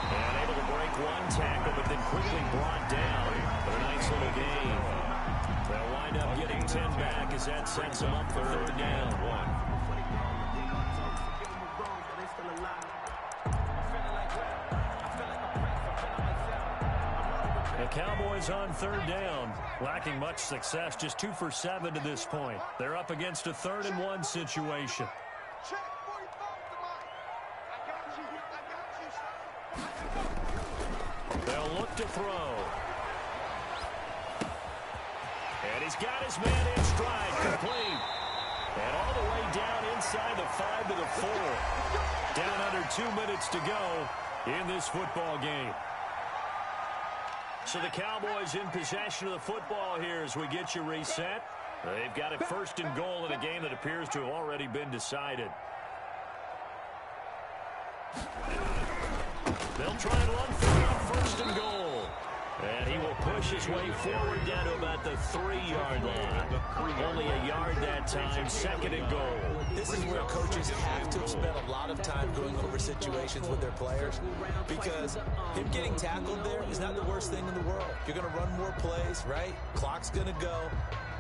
And able to break one tackle, but then quickly brought down. But a nice little gain. They'll wind up getting 10 back as that sets them up for third down. The Cowboys on third down, lacking much success, just 2 for 7 to this point. They're up against a 3rd and 1 situation. They'll look to throw. And he's got his man in stride, complete. And all the way down inside the 5 to the 4. Down under 2 minutes to go in this football game. So the Cowboys in possession of the football here as we get you reset. They've got it 1st and goal in a game that appears to have already been decided. They'll try and run for it on 1st and goal. And he will push his way forward down to about the 3-yard line. Only a yard that time, 2nd and goal. This is where coaches have to spend a lot of time going over situations with their players, because him getting tackled there is not the worst thing in the world. You're going to run more plays, right? Clock's going to go.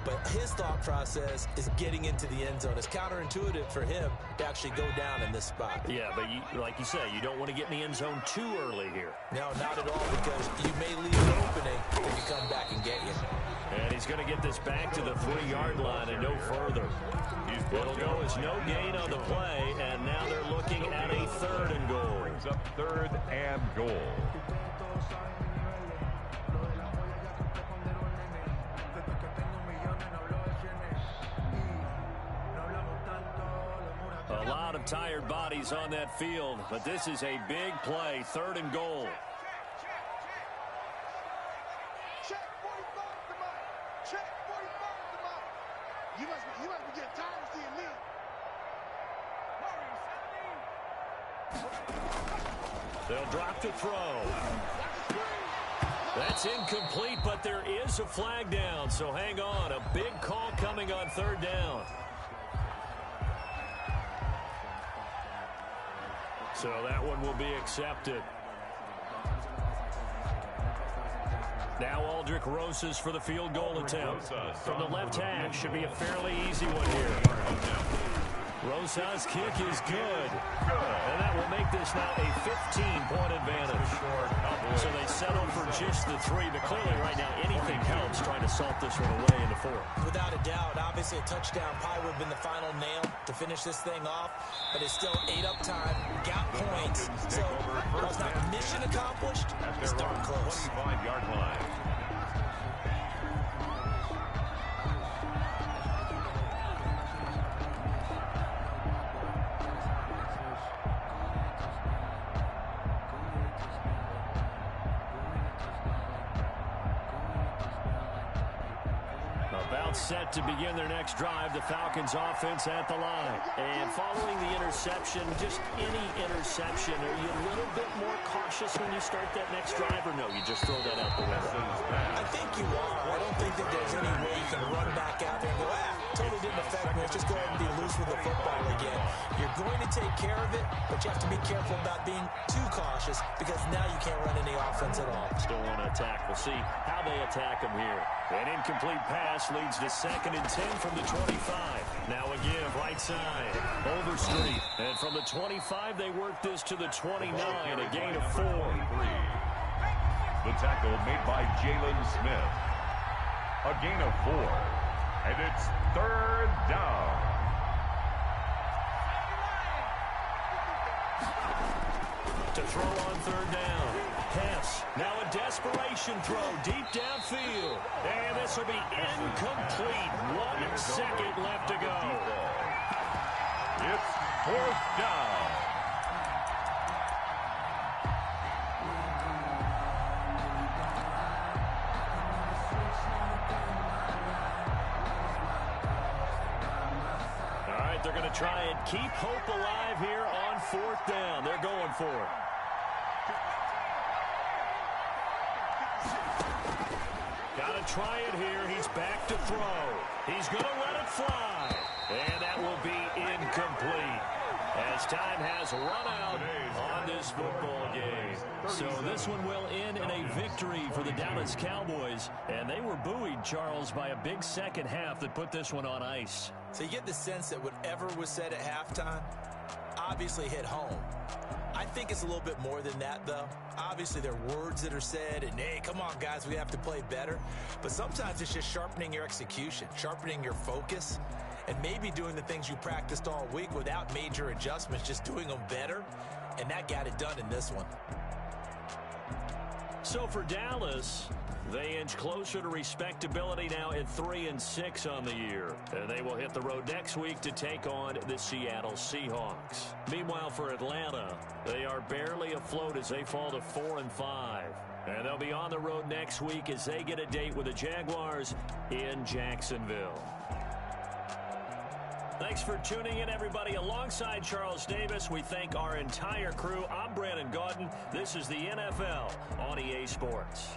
But his thought process is getting into the end zone. It's counterintuitive for him to actually go down in this spot. Yeah, but like you say, you don't want to get in the end zone too early here. No, not at all, because you may leave an opening if you come back and get you. And he's going to get this back to the 3-yard line and no further. It'll go as no gain on the play, and now they're looking at a 3rd and goal. Brings up 3rd and goal. A lot of tired bodies on that field, but this is a big play, 3rd and goal. Check 45 to mine. Check 45 to mine. You must be getting tired of seeing me. They'll drop the throw. That's incomplete, but there is a flag down, so hang on. A big call coming on 3rd down. So that one will be accepted. Now Aldrich Rosas for the field goal attempt. From the left hash, should be a fairly easy one here. Rosas' kick is good. And that will make this now a 15-point advantage. So they settle for just the 3, but clearly right now anything helps trying to salt this one away in the 4th. Without a doubt, obviously a touchdown probably would have been the final nail to finish this thing off, but it's still 8 up time, got points, so while it's not mission accomplished, it's darn close. 25-yard line. Set to begin their next drive, the Falcons offense at the line. And following the interception, just any interception, are you a little bit more cautious when you start that next drive, or no, you just throw that out the window? I think you are. I don't think that there's any way you can run back out there and go, totally didn't affect me. Let's just go ahead and be loose with the football again. You're going to take care of it, but you have to be careful about being too cautious, because now you can't run any offense at all. Still want to attack. We'll see how they attack them here. An incomplete pass leads to 2nd and 10 from the 25. Now a give, right side, Overstreet. And from the 25, they work this to the 29, a gain of 4. The tackle made by Jalen Smith. A gain of 4. And it's 3rd down. To throw on 3rd down. Pass. Now a desperation throw deep downfield. And this will be incomplete. 1 second left to go. It's 4th down. All right, they're going to try and keep hope alive here on 4th down. They're going for it. try it here. He's back to throw. He's going to let it fly. And that will be incomplete, as time has run out on this football game. So this one will end in a victory for the Dallas Cowboys. And they were buoyed, Charles, by a big second half that put this one on ice. So you get the sense that whatever was said at halftime obviously hit home. I think it's a little bit more than that, though. Obviously, there are words that are said, and, hey, come on, guys, we have to play better. But sometimes it's just sharpening your execution, sharpening your focus, and maybe doing the things you practiced all week without major adjustments, just doing them better, and that got it done in this one. So for Dallas, they inch closer to respectability now at 3-6 on the year. And they will hit the road next week to take on the Seattle Seahawks. Meanwhile, for Atlanta, they are barely afloat as they fall to 4-5. And they'll be on the road next week as they get a date with the Jaguars in Jacksonville. Thanks for tuning in, everybody. Alongside Charles Davis, we thank our entire crew. I'm Brandon Gaudin. This is the NFL on EA Sports.